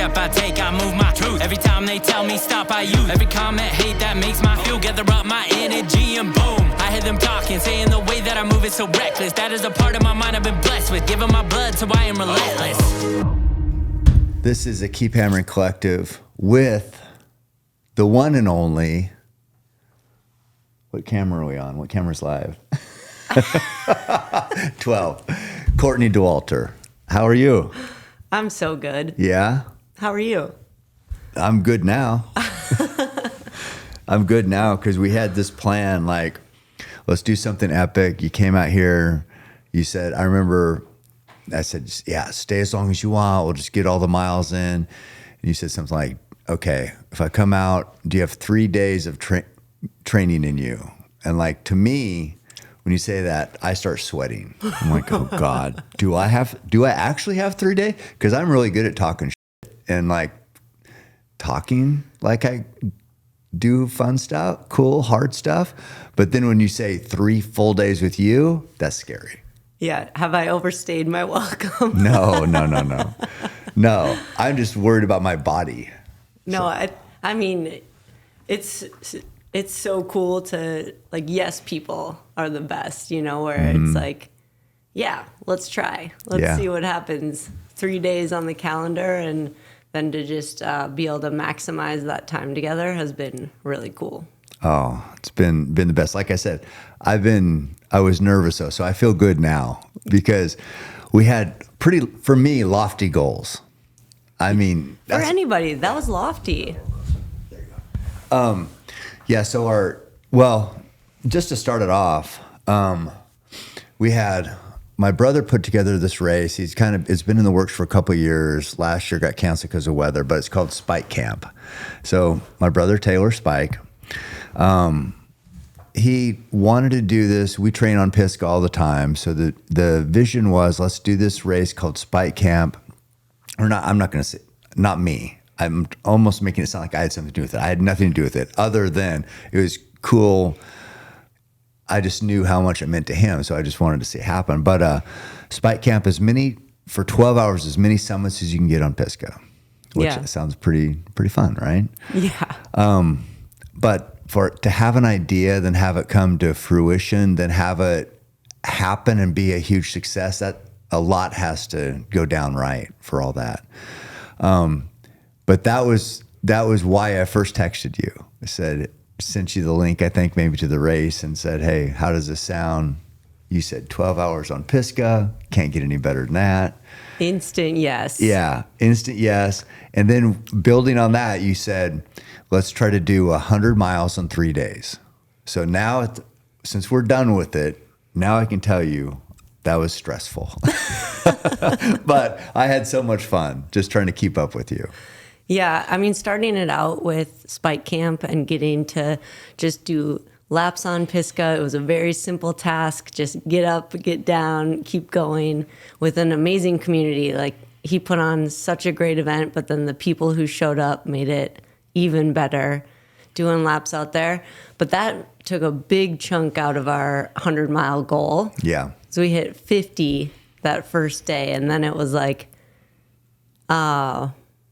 step I take, I move my truth. Every time they tell me stop, I use every comment, hate that makes my fuel. Gather up my energy and boom, I hear them talking, saying the way that I move is so reckless. That is a part of my mind I've been blessed with, giving my blood so I am relentless. This is a Keep Hammering Collective with the one and only. What camera are we on? What camera's live? 12. Courtney Dauwalter. How are you? I'm so good. Yeah? How are you? I'm good now. I'm good now because we had this plan, like, let's do something epic. You came out here. You said, I said, yeah, stay as long as you want. We'll just get all the miles in. And you said something like, okay, if I come out, do you have 3 days of training in you? And like, to me, when you say that, I start sweating. I'm like, oh God, do I actually have 3 days? Because I'm really good at talking shit and like talking like I do fun stuff, cool, hard stuff. But then when you say 3 full days with you, that's scary. Yeah. Have I overstayed my welcome? No. No, I'm just worried about my body. No, I mean, it's so cool to, like, yes, people are the best, you know, where it's like, yeah, let's try. Let's see what happens. 3 days on the calendar, and then to just be able to maximize that time together has been really cool. Oh, it's been the best. Like I said, I was nervous though, so I feel good now because we had for me, lofty goals. I mean, for anybody, that was lofty. There you go. Yeah, so just to start it off, we had my brother put together this race. It's been in the works for a couple of years. Last year got canceled because of weather, but it's called Spike Camp. So my brother, Taylor Spike, he wanted to do this. We train on Pisgah all the time. So the vision was, let's do this race called Spike Camp. Or not, I'm not going to say, not me. I'm almost making it sound like I had something to do with it. I had nothing to do with it other than it was cool. I just knew how much it meant to him, so I just wanted to see it happen. But Spike Camp is for 12 hours, as many summits as you can get on Pisgah, which sounds pretty fun, right? Yeah. But to have an idea, then have it come to fruition, then have it happen and be a huge success, that a lot has to go down right for all that. But that was why I first texted you. I sent you the link, I think maybe to the race, and said, hey, how does this sound? You said 12 hours on Pisgah. Can't get any better than that. Instant yes. Yeah, instant yes. And then building on that, you said, let's try to do 100 miles in 3 days. So now, since we're done with it, now I can tell you that was stressful. But I had so much fun just trying to keep up with you. Yeah, I mean, starting it out with Spike Camp and getting to just do laps on Pisgah, it was a very simple task. Just get up, get down, keep going with an amazing community. Like, he put on such a great event, but then the people who showed up made it even better doing laps out there. But that took a big chunk out of our 100-mile goal. Yeah. So we hit 50 that first day, and then it was like,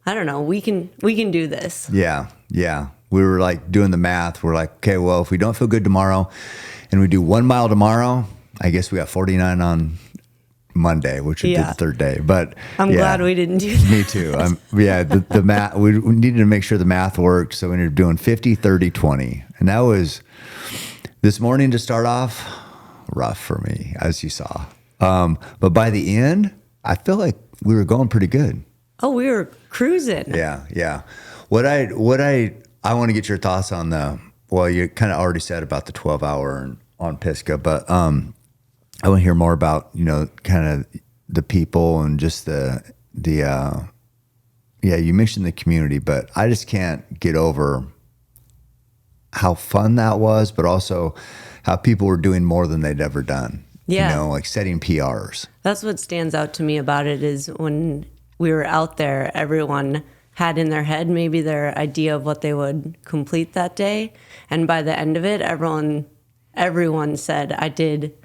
I don't know, we can do this. Yeah. We were like doing the math. We're like, okay, well, if we don't feel good tomorrow and we do 1 mile tomorrow, I guess we got 49 on Monday, which would be the third day. But I'm glad we didn't do that. Me too. The math, we needed to make sure the math worked. So we ended up doing 50, 30, 20. And that was this morning to start off rough for me, as you saw. But by the end, I feel like we were going pretty good. Oh, we were cruising. Yeah. What I want to get your thoughts on you kind of already said about the 12-hour on Pisgah, but I want to hear more about, kind of the people and just you mentioned the community, but I just can't get over how fun that was, but also how people were doing more than they'd ever done. Yeah. Like setting PRs. That's what stands out to me about it is when we were out there, everyone had in their head maybe their idea of what they would complete that day. And by the end of it, everyone said, I did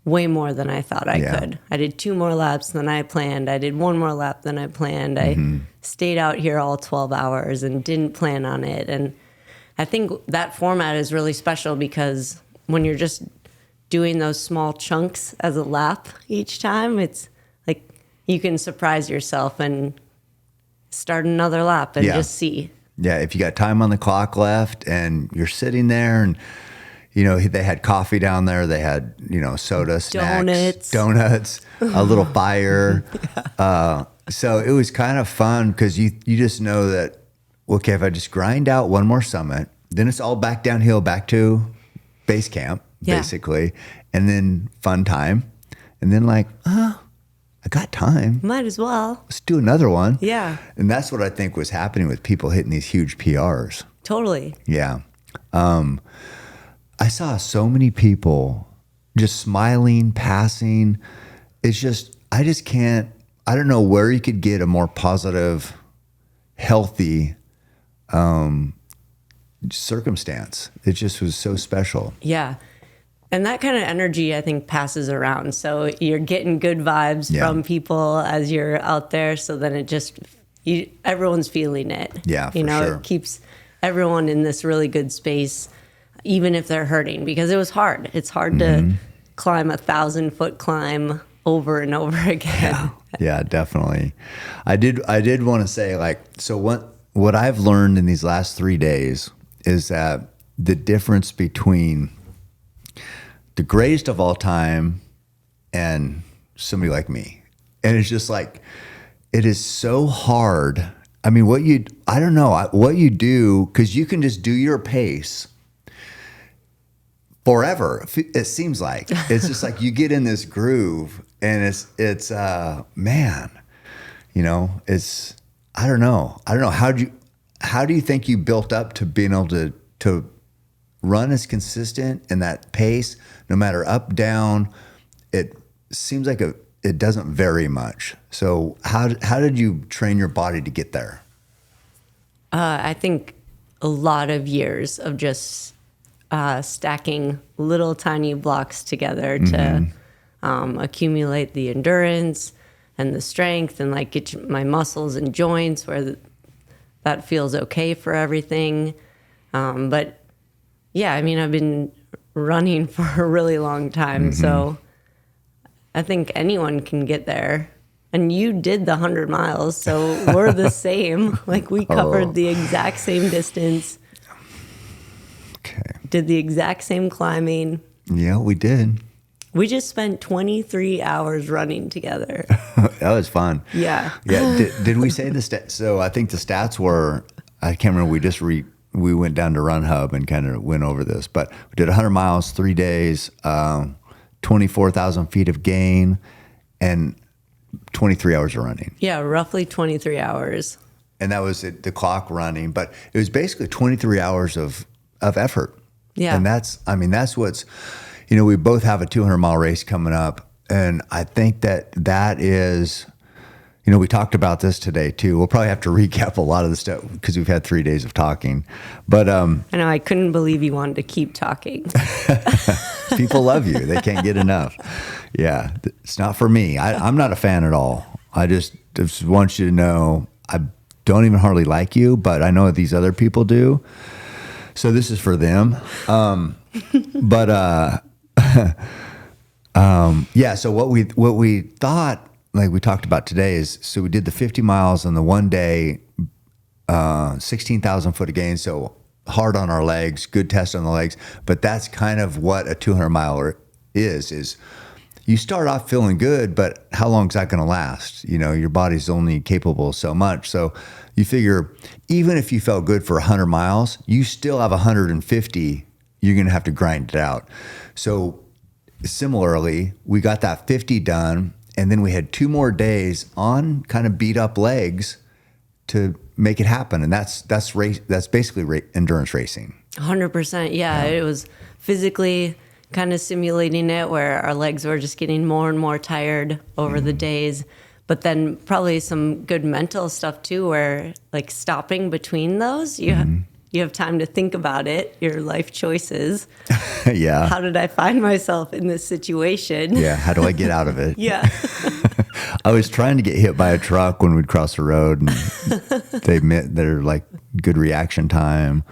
way more than I thought I could. I did 2 more laps than I planned. I did 1 more lap than I planned. I stayed out here all 12 hours and didn't plan on it. And I think that format is really special because when you're just doing those small chunks as a lap each time, it's like you can surprise yourself and start another lap and just see. Yeah, if you got time on the clock left and you're sitting there and, you know, they had coffee down there, they had, you know, soda, snacks, donuts, a little fire. So it was kind of fun because you just know that, okay, if I just grind out one more summit, then it's all back downhill, back to base camp, basically, and then fun time. And then like, I got time. Might as well. Let's do another one. Yeah. And that's what I think was happening with people hitting these huge PRs. Totally. Yeah. I saw so many people just smiling, passing. It's just, I just can't, I don't know where you could get a more positive, healthy circumstance. It just was so special. Yeah. And that kind of energy, I think, passes around. So you're getting good vibes from people as you're out there. So then it just, everyone's feeling it. Yeah, you know, sure. It keeps everyone in this really good space, even if they're hurting, because it was hard. It's hard to climb 1,000-foot climb over and over again. Yeah, definitely. I did want to say, like, so what I've learned in these last 3 days is that the difference between the greatest of all time and somebody like me. And it's just like, it is so hard. I mean, I don't know what you do, because you can just do your pace forever. It seems like it's just like you get in this groove and it's man, you know, I don't know. How do you think you built up to being able to run as consistent in that pace, no matter up, down? It seems like it doesn't vary much. So how did you train your body to get there? I think a lot of years of just stacking little tiny blocks together to accumulate the endurance and the strength and like get my muscles and joints where that feels okay for everything. But yeah, I mean, I've been running for a really long time, so I think anyone can get there. And you did the 100 miles, so we're the same. Like, we covered the exact same distance. Okay. Did the exact same climbing. Yeah, we did. We just spent 23 hours running together. That was fun. Yeah. Yeah. Did we say the stats? So I think the stats were, I can't remember. We went down to Run Hub and kind of went over this, but we did 100 miles, 3 days, 24,000 feet of gain, and 23 hours of running. Yeah, roughly 23 hours. And that was the clock running, but it was basically 23 hours of effort. Yeah. And that's what's, you know, we both have a 200-mile race coming up, and I think that is, you know, we talked about this today too. We'll probably have to recap a lot of the stuff because we've had 3 days of talking. But I know, I couldn't believe you wanted to keep talking. People love you. They can't get enough. Yeah, it's not for me. I'm not a fan at all. I just want you to know I don't even hardly like you, but I know these other people do. So this is for them. Yeah, so what we thought, like we talked about today, is so we did the 50 miles on the one day, 16,000 foot of gain. So hard on our legs, good test on the legs. But that's kind of what a 200 miler is you start off feeling good, but how long is that going to last? You know, your body's only capable of so much. So you figure even if you felt good for 100 miles, you still have 150 you're going to have to grind it out. So similarly, we got that 50 done, and then we had 2 more days on kind of beat up legs to make it happen. And that's basically endurance racing. 100%. Yeah, it was physically kind of simulating it where our legs were just getting more and more tired over the days. But then probably some good mental stuff too, where like stopping between those, you have time to think about it, your life choices. Yeah. How did I find myself in this situation? Yeah. How do I get out of it? Yeah. I was trying to get hit by a truck when we'd cross the road, and they meant they're like good reaction time.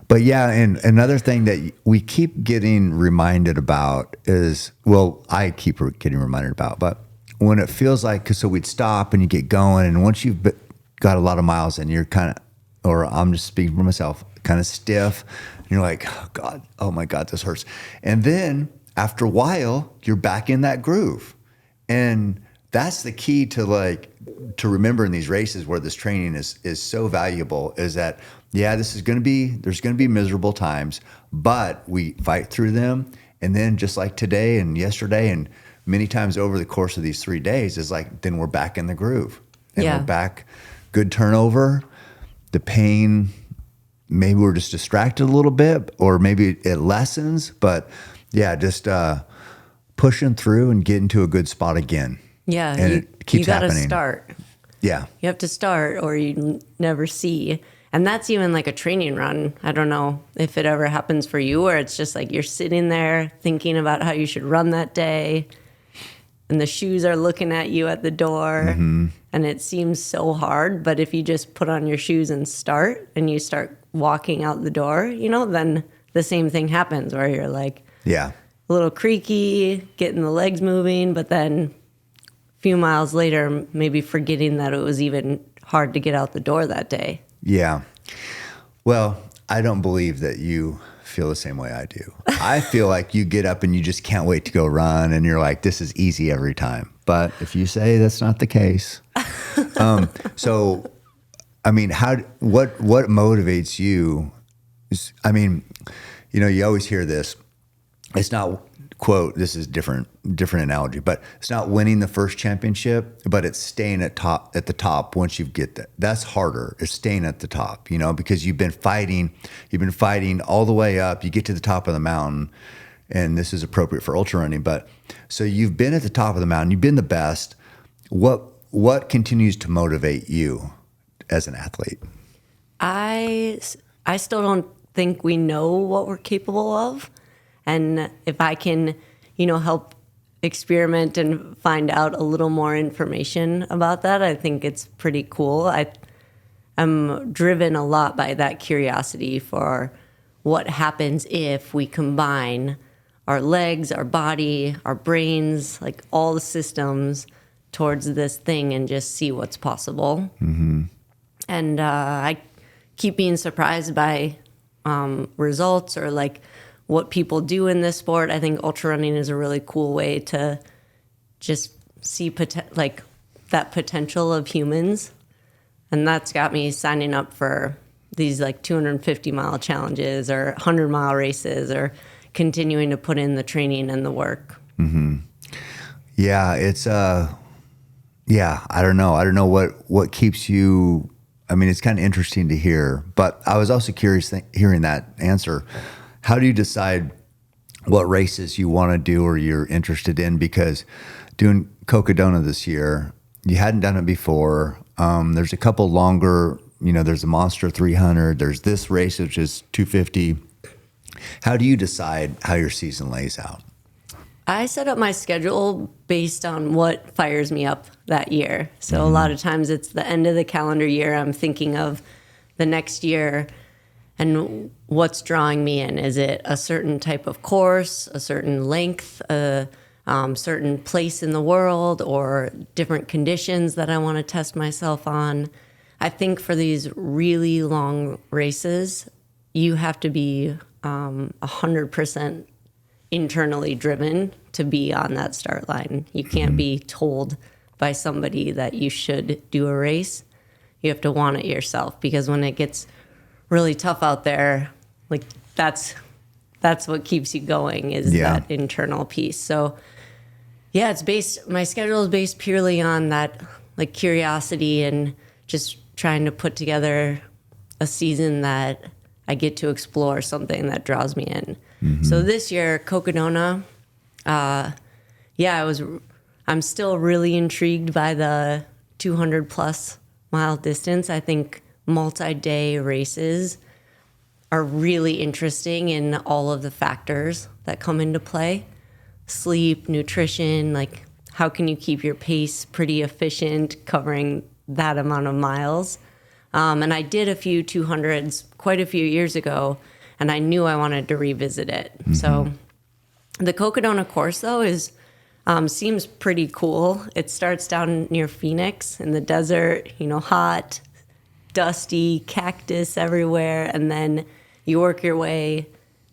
But yeah, and another thing that we keep getting reminded about is, well, I keep getting reminded about, but when it feels like, so we'd stop and you get going, and once you've got a lot of miles and you're kind of, or I'm just speaking for myself, kind of stiff, and you're like, oh my God, this hurts. And then after a while, you're back in that groove. And that's the key to remember in these races where this training is so valuable, is that, yeah, there's going to be miserable times, but we fight through them. And then just like today and yesterday and many times over the course of these 3 days, is like, then we're back in the groove, and we're back, good turnover, the pain, maybe we're just distracted a little bit, or maybe it lessens, but yeah, just pushing through and getting to a good spot again. Yeah. And it keeps happening. You got to start. Yeah. You have to start or you never see. And that's even like a training run. I don't know if it ever happens for you, where it's just like you're sitting there thinking about how you should run that day, and the shoes are looking at you at the door, and it seems so hard. But if you just put on your shoes and start, and you start walking out the door, then the same thing happens, where you're like, yeah, a little creaky, getting the legs moving, but then a few miles later, maybe forgetting that it was even hard to get out the door that day. Yeah. Well, I don't believe that you feel the same way I do. I feel like you get up and you just can't wait to go run, and you're like, this is easy every time. But if you say that's not the case, so, I mean, what motivates you? I mean, you always hear this. It's not, quote, this is different analogy, but it's not winning the first championship, but it's staying at the top once you get that. That's harder. It's staying at the top, because you've been fighting all the way up. You get to the top of the mountain, and this is appropriate for ultra running, but so you've been at the top of the mountain, you've been the best. What continues to motivate you as an athlete? I still don't think we know what we're capable of. And if I can, help experiment and find out a little more information about that, I think it's pretty cool. I'm driven a lot by that curiosity for what happens if we combine our legs, our body, our brains, like all the systems towards this thing, and just see what's possible. Mm-hmm. And I keep being surprised by results, or like what people do in this sport. I think ultra running is a really cool way to just see that potential of humans. And that's got me signing up for these 250-mile challenges or 100-mile races, or continuing to put in the training and the work. Mm-hmm. Yeah, it's I don't know what keeps you. I mean, it's kind of interesting to hear, but I was also curious hearing that answer. How do you decide what races you want to do or you're interested in? Because doing Cocodona this year, you hadn't done it before. There's a couple longer, there's a Monster 300. There's this race, which is 250. How do you decide how your season lays out? I set up my schedule based on what fires me up that year. So a lot of times it's the end of the calendar year. I'm thinking of the next year and what's drawing me in. Is it a certain type of course, a certain length, a certain place in the world, or different conditions that I want to test myself on? I think for these really long races, you have to be 100% internally driven to be on that start line. You can't be told by somebody that you should do a race. You have to want it yourself, because when it gets really tough out there, that's what keeps you going, is that internal piece. So yeah, my schedule is based purely on that curiosity, and just trying to put together a season that I get to explore something that draws me in. Mm-hmm. So this year, Cocodona, I'm still really intrigued by the 200 plus mile distance. I think multi-day races are really interesting in all of the factors that come into play. Sleep, nutrition, like how can you keep your pace pretty efficient covering that amount of miles? And I did a few 200s quite a few years ago, and I knew I wanted to revisit it. Mm-hmm. So the Cocodona course, though, seems pretty cool. It starts down near Phoenix in the desert, hot, dusty, cactus everywhere, and then you work your way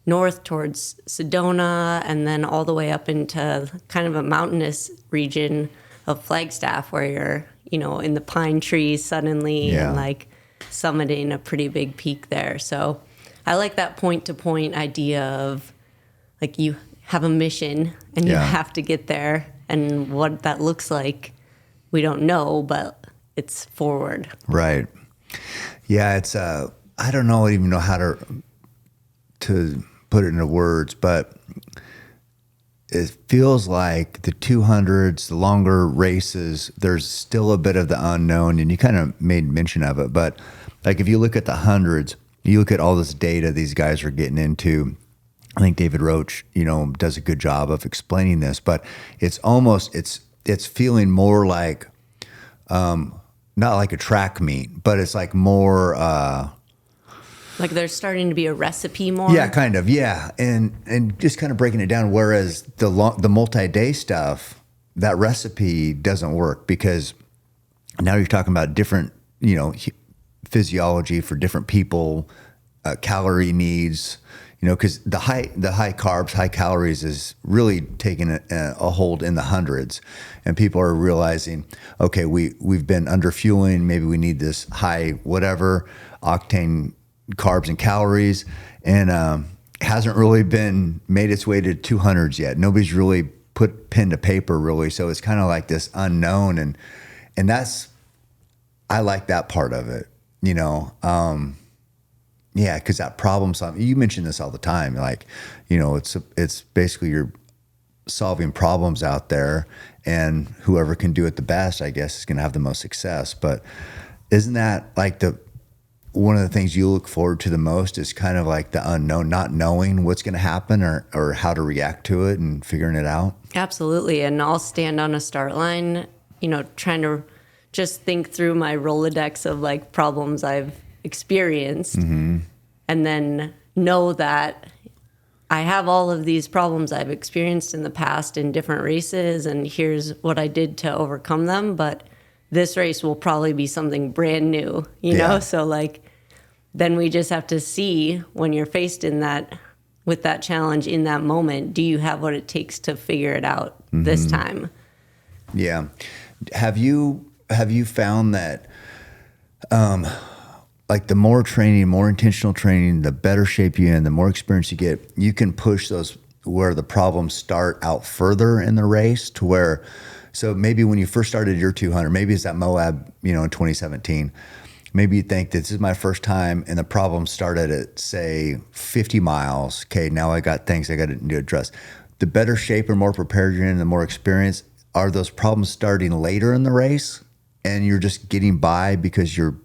north towards Sedona and then all the way up into kind of a mountainous region of Flagstaff where you're, in the pine trees suddenly and like summiting a pretty big peak there. So I like that point-to-point idea of like you have a mission and you have to get there, and what that looks like, we don't know, but it's forward. Right. Yeah, it's I don't even know how to put it into words, but it feels like the 200s, the longer races, there's still a bit of the unknown, and you kind of made mention of it, but like if you look at the hundreds, you look at all this data these guys are getting into. I think David Roach, does a good job of explaining this, but it's almost, it's feeling more like, not like a track meet, but it's like more, like there's starting to be a recipe more. Yeah, kind of. Yeah. And just kind of breaking it down. Whereas the multi-day stuff, that recipe doesn't work because now you're talking about different, physiology for different people, calorie needs, because the high carbs, high calories is really taking a hold in the hundreds, and people are realizing, okay, we've been under fueling. Maybe we need this high whatever octane carbs and calories, and hasn't really been made its way to 200s yet. Nobody's really put pen to paper really, so it's kind of like this unknown, and that's, I like that part of it, yeah, because that problem solving, you mention this all the time, like, it's basically you're solving problems out there, and whoever can do it the best, I guess, is going to have the most success. But isn't that like one of the things you look forward to the most is kind of like the unknown, not knowing what's going to happen or how to react to it and figuring it out? Absolutely. And I'll stand on a start line, trying to just think through my Rolodex of like problems I've experienced, mm-hmm. and then know that I have all of these problems I've experienced in the past in different races, and here's what I did to overcome them. But this race will probably be something brand new, know? So like, then we just have to see when you're faced with that challenge in that moment, do you have what it takes to figure it out mm-hmm. this time? Yeah. Have you found that, like the more training, more intentional training, the better shape you're in, the more experience you get, you can push those where the problems start out further in the race to where, so maybe when you first started your 200, maybe it's at Moab, in 2017, maybe you think this is my first time and the problem started at say 50 miles. Okay, now I got things I got to address. The better shape or more prepared you're in, the more experience, are those problems starting later in the race and you're just getting by because you're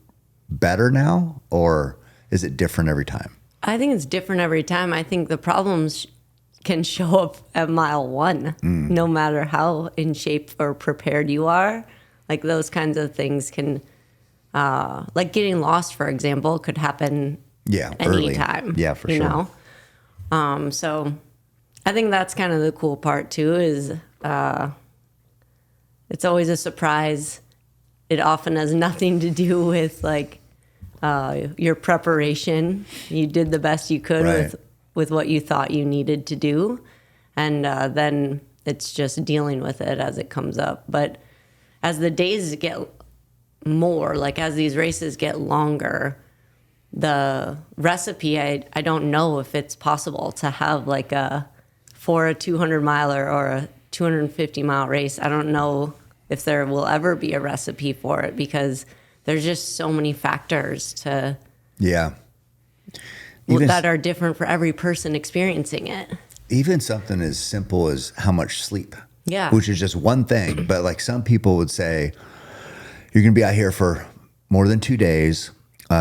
better now, or is it different every time? I think it's different every time. I think the problems can show up at mile one, no matter how in shape or prepared you are. Like those kinds of things can, like getting lost, for example, could happen anytime. Yeah, for sure. So I think that's kind of the cool part too, is it's always a surprise. It often has nothing to do with like your preparation. You did the best you could with what you thought you needed to do, and then it's just dealing with it as it comes up. But as the days get more, like as these races get longer, the recipe, I don't know if it's possible to have like for a 200 miler or a 250 mile race. I don't know if there will ever be a recipe for it because there's just so many factors that are different for every person experiencing it. Even something as simple as how much sleep, yeah, which is just one thing. But like some people would say, you're going to be out here for more than 2 days.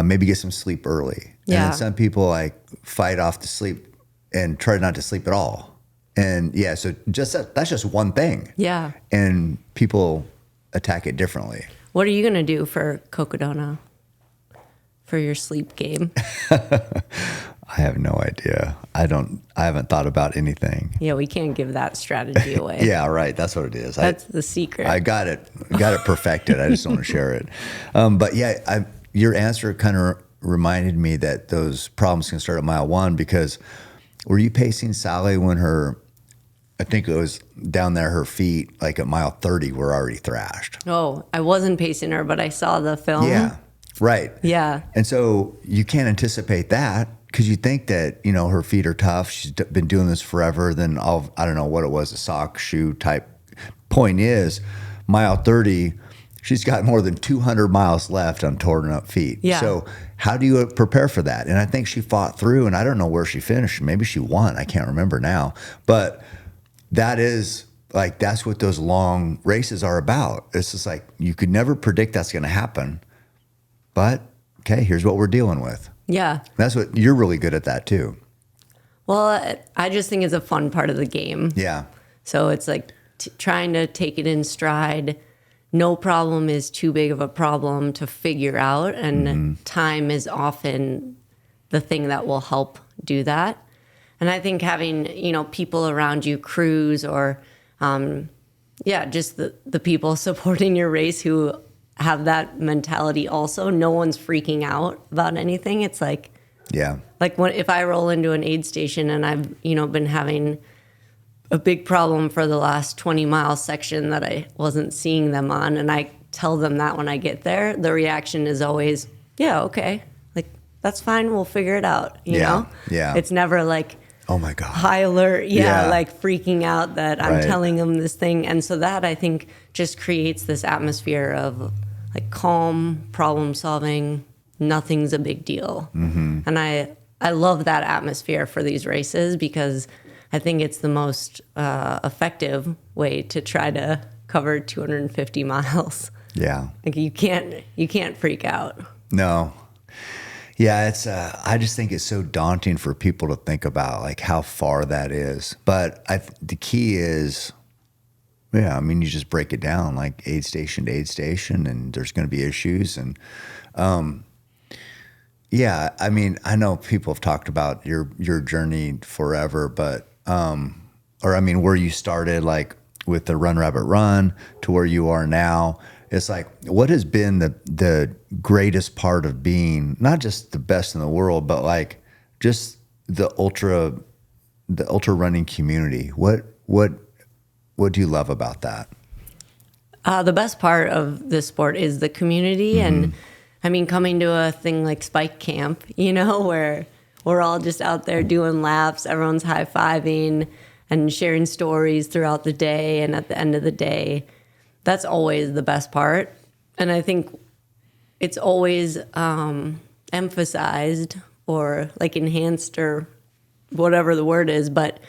maybe get some sleep early. Yeah. And then some people like fight off the sleep and try not to sleep at all. And yeah, so that's just one thing. Yeah. And people attack it differently. What are you going to do for Cocodona for your sleep game? I have no idea. I haven't thought about anything. Yeah, we can't give that strategy away. Yeah, right. That's what it is. That's the secret. I got it perfected. I just don't want to share it. But yeah, your answer kind of reminded me that those problems can start at mile 1, because were you pacing Sally when I think it was down there, her feet, like at mile 30, were already thrashed? Oh, I wasn't pacing her, but I saw the film. Yeah, right. Yeah. And so you can't anticipate that, because you think that, her feet are tough. She's been doing this forever. Then I don't know what it was, a sock, shoe type. Point is, mile 30, she's got more than 200 miles left on torn up feet. Yeah. So how do you prepare for that? And I think she fought through, and I don't know where she finished. Maybe she won. I can't remember now. But that's what those long races are about. It's just like, you could never predict that's going to happen. But, okay, here's what we're dealing with. Yeah. You're really good at that too. Well, I just think it's a fun part of the game. Yeah. So it's like trying to take it in stride. No problem is too big of a problem to figure out. And time is often the thing that will help do that. And I think having, people around you, crews, or, just the people supporting your race who have that mentality also. No one's freaking out about anything. It's like, yeah, like if I roll into an aid station and I've, been having a big problem for the last 20-mile section that I wasn't seeing them on, and I tell them that when I get there, the reaction is always, yeah, okay. Like, that's fine. We'll figure it out, you know? Yeah. It's never like, oh my God, high alert. Yeah. Like freaking out that I'm telling them this thing. And so that, I think, just creates this atmosphere of like calm problem solving. Nothing's a big deal. And I love that atmosphere for these races, because I think it's the most effective way to try to cover 250 miles. Yeah. Like you can't freak out. No. Yeah, I just think it's so daunting for people to think about like how far that is. But the key is, you just break it down like aid station to aid station, and there's going to be issues. And I know people have talked about your journey forever, but where you started like with the Run Rabbit Run to where you are now. It's like, what has been the greatest part of being not just the best in the world, but like just the ultra running community? What do you love about that? The best part of this sport is the community. And coming to a thing like Spike Camp, where we're all just out there doing laps, everyone's high-fiving and sharing stories throughout the day. And at the end of the day, that's always the best part. And I think it's always emphasized or like enhanced or whatever the word is. But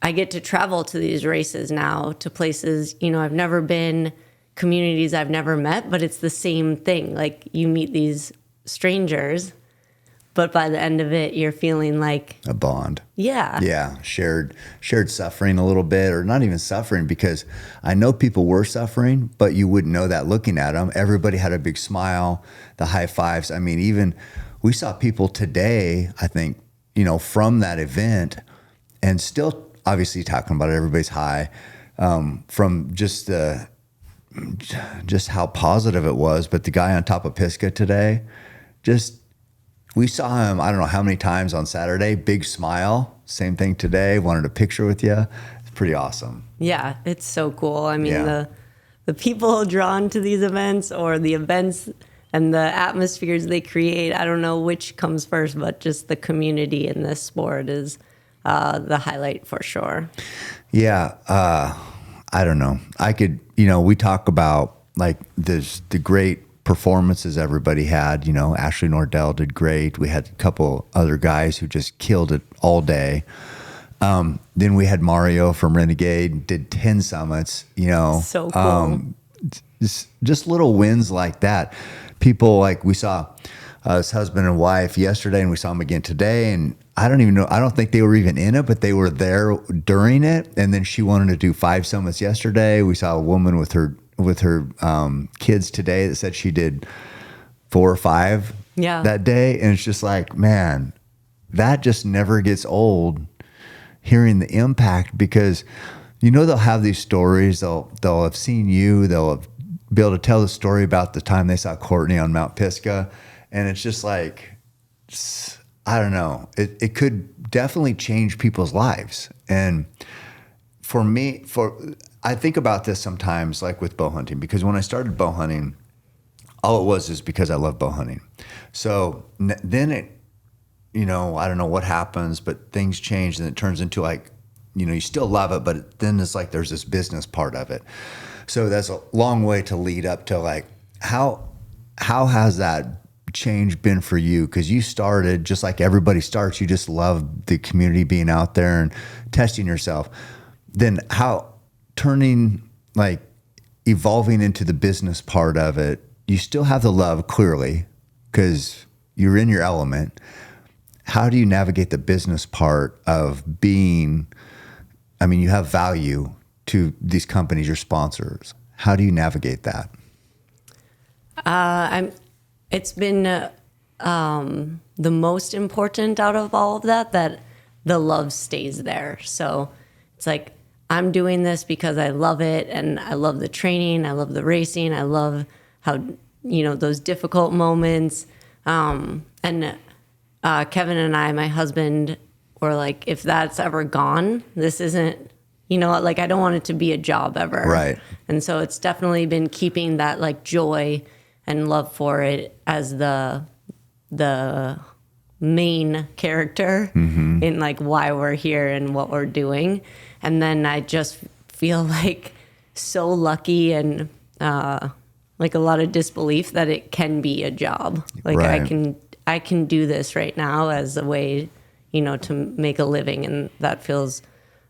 I get to travel to these races now, to places, I've never been, communities I've never met, but it's the same thing. Like you meet these strangers, but by the end of it, you're feeling like a bond. Yeah. Yeah. Shared suffering a little bit, or not even suffering, because I know people were suffering, but you wouldn't know that looking at them. Everybody had a big smile, the high fives. Even we saw people today, I think, from that event, and still obviously talking about it, everybody's high, from just how positive it was. But the guy on top of Pisgah today, we saw him, I don't know how many times on Saturday, big smile, same thing today, wanted a picture with you. It's pretty awesome. Yeah, it's so cool. The people drawn to these events, or the events and the atmospheres they create, I don't know which comes first, but just the community in this sport is the highlight for sure. Yeah, I don't know. We talk about like the great performances everybody had. Ashley Nordell did great. We had a couple other guys who just killed it all day. Then we had Mario from Renegade, did 10 summits, So cool. Just little wins like that. People like we saw his husband and wife yesterday, and we saw them again today. And I don't even know. I don't think they were even in it, but they were there during it. And then she wanted to do 5 summits yesterday. We saw a woman with her kids today that said she did 4 or 5 that day. And it's just like, man, that just never gets old. Hearing the impact, because they'll have these stories. They'll have seen you. They'll be able to tell the story about the time they saw Courtney on Mount Pisgah. And it's just like, I don't know. It could definitely change people's lives. And for me, I think about this sometimes, like with bow hunting, because when I started bow hunting, all it was is because I love bow hunting. So then it, I don't know what happens, but things change and it turns into like, you still love it, but then it's like there's this business part of it. So that's a long way to lead up to like, how has that change been for you? Because you started just like everybody starts. You just love the community, being out there and testing yourself. Then how evolving into the business part of it, you still have the love clearly because you're in your element. How do you navigate the business part of being, you have value to these companies, your sponsors. How do you navigate that? It's been the most important out of all of that the love stays there. So it's like, I'm doing this because I love it, and I love the training, I love the racing, I love how, those difficult moments. And Kevin and I, my husband, were like, if that's ever gone, this isn't, I don't want it to be a job ever. Right. And so it's definitely been keeping that like joy and love for it as the main character in like why we're here and what we're doing. And then I just feel like so lucky and like a lot of disbelief that it can be a job. Like right. I can do this right now as a way, to make a living, and that feels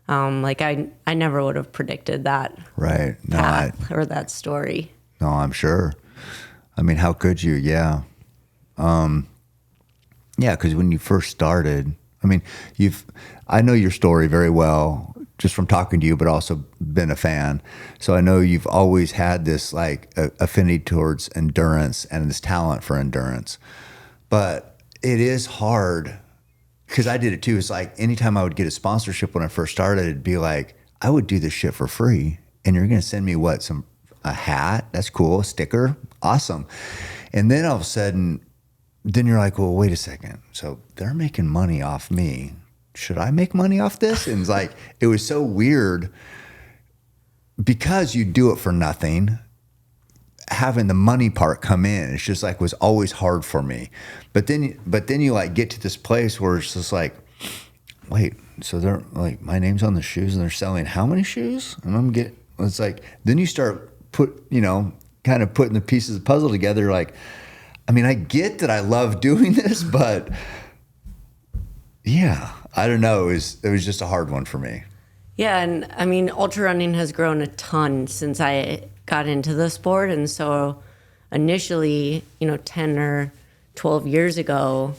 like I never would have predicted that right. No, path or that story. No, I'm sure. How could you? Yeah. Yeah, because when you first started, I know your story very well just from talking to you, but also been a fan. So I know you've always had this like affinity towards endurance and this talent for endurance. But it is hard, because I did it too. It's like anytime I would get a sponsorship when I first started, it'd be like, I would do this shit for free, and you're going to send me a hat? That's cool. A sticker? Awesome. And then all of a sudden, then you're like, well, wait a second. So they're making money off me. Should I make money off this? And it's like, it was so weird because you do it for nothing. Having the money part come in, it's just like was always hard for me. But then you like get to this place where it's just like, wait, so they're like, my name's on the shoes and they're selling how many shoes? And it's like, then you start kind of putting the pieces of the puzzle together. Like, I get that I love doing this, but yeah, I don't know. It was just a hard one for me. Yeah. And ultra running has grown a ton since I got into the sport. And so initially, 10 or 12 years ago,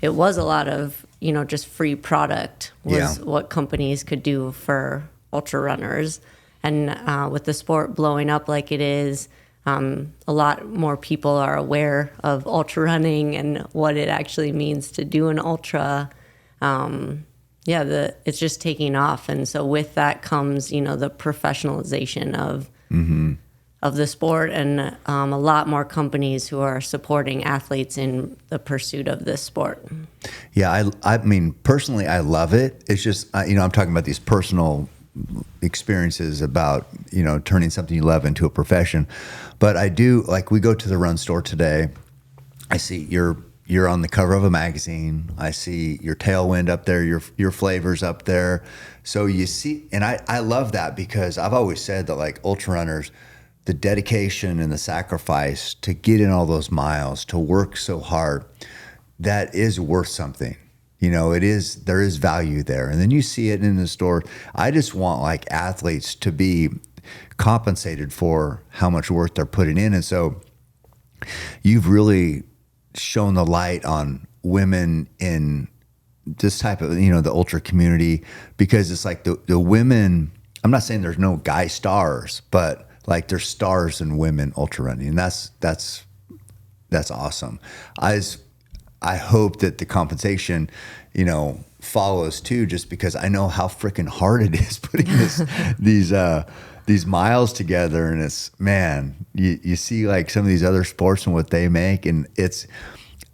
it was a lot of, just free product was what companies could do for ultra runners. And with the sport blowing up like it is, a lot more people are aware of ultra running and what it actually means to do an ultra. It's just taking off. And so with that comes, the professionalization of the sport, and a lot more companies who are supporting athletes in the pursuit of this sport. Yeah, personally, I love it. It's just, I'm talking about these personal experiences about, turning something you love into a profession. But I do, like, we go to the run store today. I see you're on the cover of a magazine. I see your Tailwind up there, your flavors up there. So you see, and I love that, because I've always said that, like, ultra runners, the dedication and the sacrifice to get in all those miles, to work so hard, that is worth something. There is value there. And then you see it in the store. I just want, like, athletes to be compensated for how much work they're putting in. And so you've really shone the light on women in this type of, you know, the ultra community, because it's like the women, I'm not saying there's no guy stars, but like there's stars in women ultra running. And that's awesome. I hope that the compensation, you know, follows too, just because I know how freaking hard it is putting these miles together. And it's, man, you see like some of these other sports and what they make. And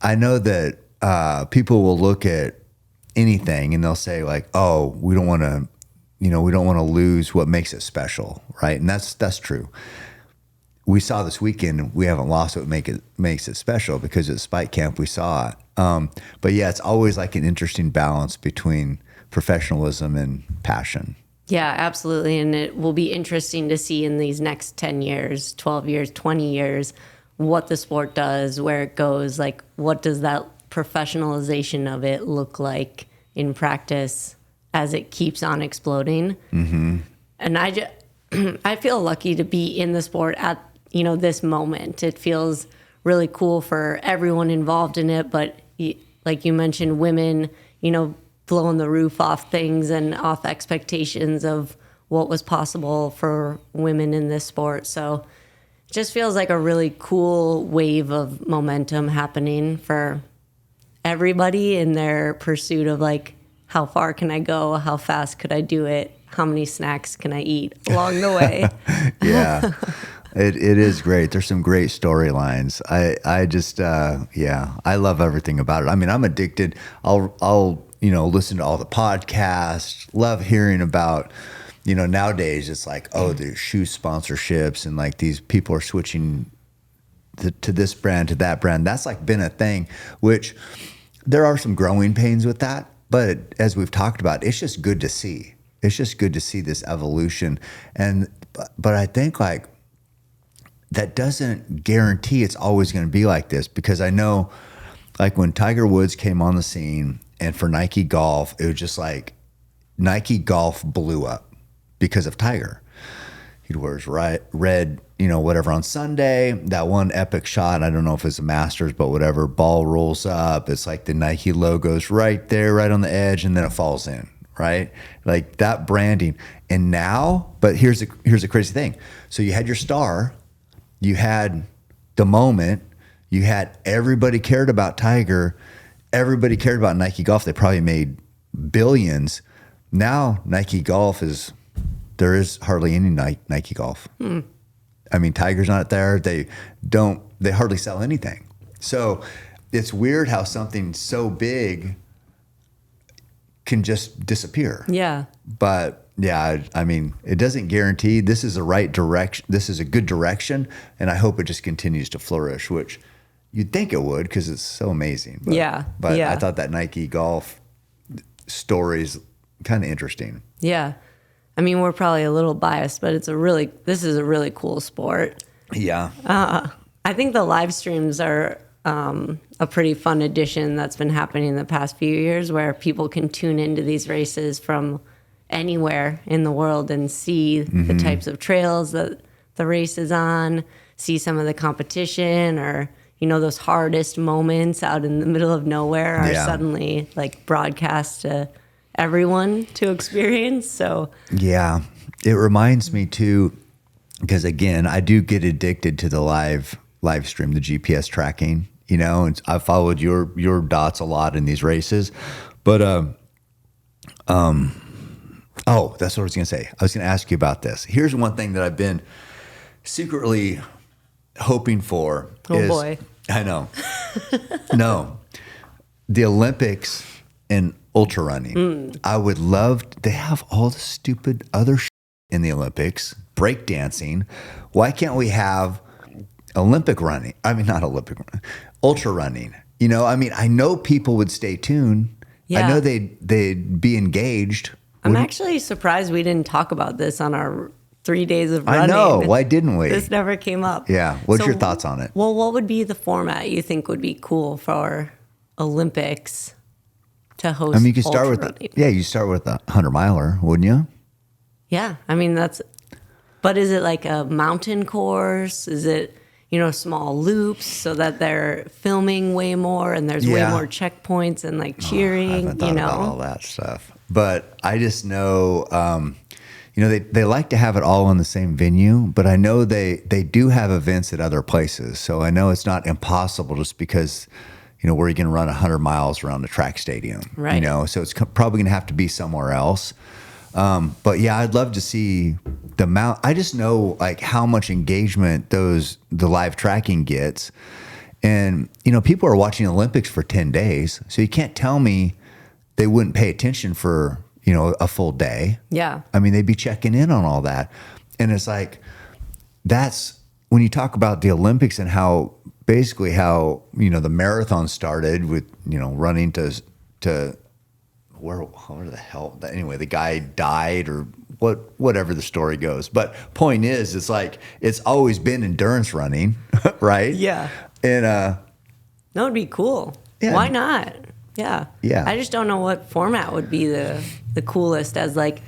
I know that people will look at anything and they'll say like, oh, we don't want to lose what makes it special. Right. And that's true. We saw this weekend, we haven't lost what makes it special, because at Spike Camp we saw it. But yeah, it's always like an interesting balance between professionalism and passion. Yeah, absolutely. And it will be interesting to see in these next 10 years, 12 years, 20 years, what the sport does, where it goes. Like, what does that professionalization of it look like in practice as it keeps on exploding? Mm-hmm. And I feel lucky to be in the sport at, you know, this moment. It feels really cool for everyone involved in it. But like you mentioned, women, you know, blowing the roof off things and off expectations of what was possible for women in this sport. So it just feels like a really cool wave of momentum happening for everybody in their pursuit of like, how far can I go? How fast could I do it? How many snacks can I eat along the way? Yeah. It is great. There's some great storylines. I just I love everything about it. I mean, I'm addicted. I'll you know, listen to all the podcasts. Love hearing about, you know, nowadays it's like, oh, there's shoe sponsorships and like these people are switching to this brand, to that brand. That's like been a thing, which there are some growing pains with that. But as we've talked about, it's just good to see. It's just good to see this evolution. But I think like that doesn't guarantee it's always going to be like this, because I know like when Tiger Woods came on the scene and for Nike Golf, it was just like Nike Golf blew up because of Tiger. He'd wear his red, you know, whatever on Sunday, that one epic shot. I don't know if it's a Masters, but whatever, ball rolls up. It's like the Nike logo's right there, right on the edge, and then it falls in, right? Like that branding. And now, but here's the crazy thing. So you had your star, you had the moment, you had everybody cared about Tiger, everybody cared about Nike Golf. They probably made billions. Now Nike Golf there is hardly any Nike Golf. I mean, Tiger's not there. They hardly sell anything. So it's weird how something so big can just disappear. Yeah. But yeah, I mean, it doesn't guarantee. This is the right direction. This is a good direction. And I hope it just continues to flourish, which you'd think it would, because it's so amazing. But, But I thought that Nike Golf story is kind of interesting. Yeah. I mean, we're probably a little biased, but this is a really cool sport. Yeah. I think the live streams are a pretty fun addition that's been happening in the past few years, where people can tune into these races from anywhere in the world and see the types of trails that the race is on, see some of the competition, or, you know, those hardest moments out in the middle of nowhere are suddenly like broadcast to everyone to experience. So yeah, it reminds me too, because again, I do get addicted to the live stream, the GPS tracking, you know, and I followed your dots a lot in these races. But oh, that's what I was going to say. I was going to ask you about this. Here's one thing that I've been secretly hoping for. Oh boy. I know. No, the Olympics and ultra running. I would love, they have all the stupid other in the Olympics, breakdancing. Why can't we have Olympic running? I mean, not Olympic running, ultra running. You know, I mean, I know people would stay tuned. Yeah. I know they'd be engaged. I'm actually surprised we didn't talk about this on our 3 days of running. I know. Why didn't we? This never came up. Yeah. What's your thoughts on it? Well, what would be the format you think would be cool for Olympics to host? I mean, you could start ultra with you start with a 100-miler, wouldn't you? Yeah, I mean but is it like a mountain course? Is it, small loops so that they're filming way more and there's way more checkpoints and like cheering, I haven't thought about all that stuff. But I just know, they like to have it all in the same venue, but I know they do have events at other places. So I know it's not impossible just because, where you can run 100 miles around the track stadium, right? So it's probably going to have to be somewhere else. But yeah, I'd love to see the amount. I just know like how much engagement the live tracking gets. And, people are watching the Olympics for 10 days. So you can't tell me they wouldn't pay attention for, a full day. Yeah. I mean, they'd be checking in on all that. And it's like, that's when you talk about the Olympics and how the marathon started with, running to where the hell, anyway, the guy died or whatever the story goes. But point is, it's like, it's always been endurance running, right? Yeah. And, that would be cool. Yeah. Why not? Yeah. Yeah. I just don't know what format would be the coolest as like,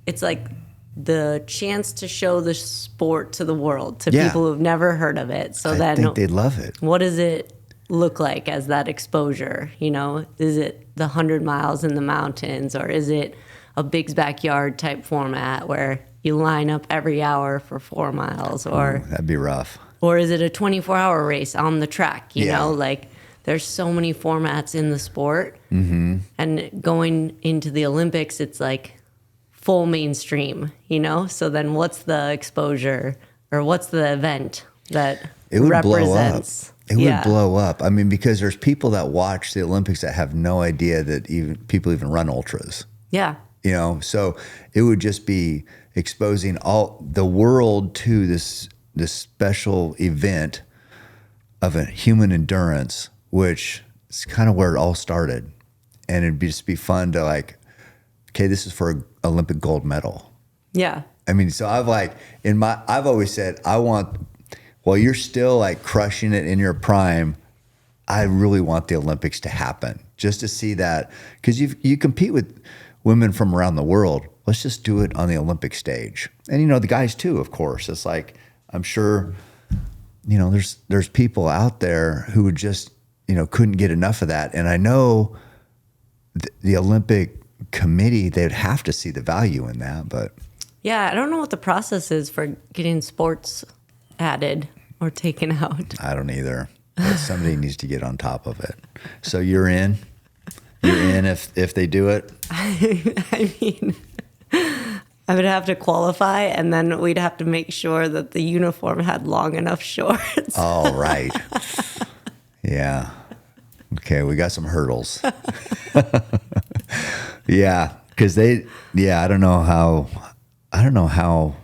it's like the chance to show the sport to the world, to people who've never heard of it. So I think they'd love it. What does it look like as that exposure? Is it the 100 miles in the mountains, or is it a Big's Backyard type format where you line up every hour for 4 miles, or that'd be rough. Or is it a 24-hour race on the track? Like there's so many formats in the sport. Mm-hmm. And going into the Olympics, it's like full mainstream, So then what's the exposure, or what's the event that it would represents? Blow up. It would blow up. I mean, because there's people that watch the Olympics that have no idea that even people even run ultras. Yeah. So it would just be exposing all the world to this special event of a human endurance, which is kind of where it all started. And it'd just be fun to like, okay, this is for an Olympic gold medal. Yeah. I mean, so I've always said, while you're still like crushing it in your prime, I really want the Olympics to happen just to see that, because you compete with women from around the world. Let's just do it on the Olympic stage. And, the guys too, of course. It's like, I'm sure, there's people out there who would just, couldn't get enough of that. And I know the Olympic committee, they'd have to see the value in that, but. Yeah, I don't know what the process is for getting sports added or taken out. I don't either. But somebody needs to get on top of it. So you're in? You're in if they do it? I mean, I would have to qualify, and then we'd have to make sure that the uniform had long enough shorts. Oh, right. Yeah. Okay, we got some hurdles. Yeah, because I don't know how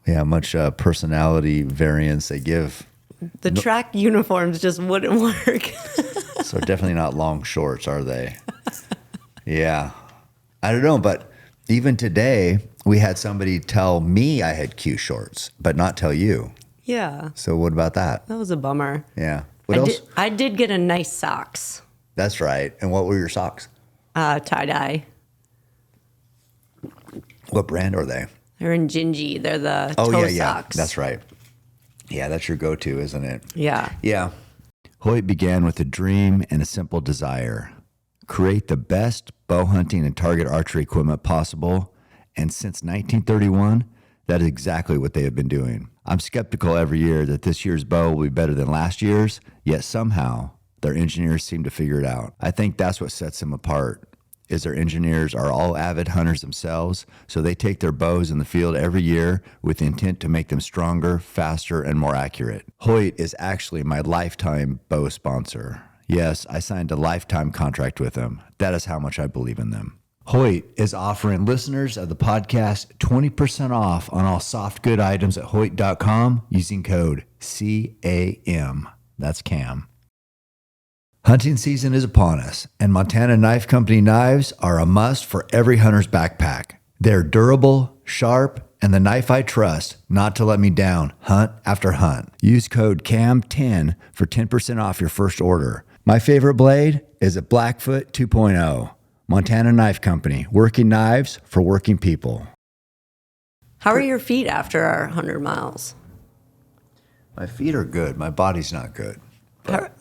much personality variance they give. The track uniforms just wouldn't work. So definitely not long shorts, are they? Yeah. I don't know, but even today, we had somebody tell me I had Q shorts, but not tell you. Yeah. So what about that? That was a bummer. Yeah. What else? I did get a nice socks. That's right. And what were your socks? Tie-dye. What brand are they? They're in Gingy. They're the toe socks. That's right. Yeah, that's your go-to, isn't it? Yeah. Yeah. Hoyt began with a dream and a simple desire. Create the best bow hunting and target archery equipment possible. And since 1931, that is exactly what they have been doing. I'm skeptical every year that this year's bow will be better than last year's, yet somehow their engineers seem to figure it out. I think that's what sets them apart, is their engineers are all avid hunters themselves, so they take their bows in the field every year with the intent to make them stronger, faster, and more accurate. Hoyt is actually my lifetime bow sponsor. Yes, I signed a lifetime contract with them. That is how much I believe in them. Hoyt is offering listeners of the podcast 20% off on all soft good items at Hoyt.com using code CAM. That's Cam. Hunting season is upon us, and Montana Knife Company knives are a must for every hunter's backpack. They're durable, sharp, and the knife I trust not to let me down hunt after hunt. Use code CAM10 for 10% off your first order. My favorite blade is a Blackfoot 2.0. Montana Knife Company, working knives for working people. How are your feet after our 100 miles? My feet are good. My body's not good.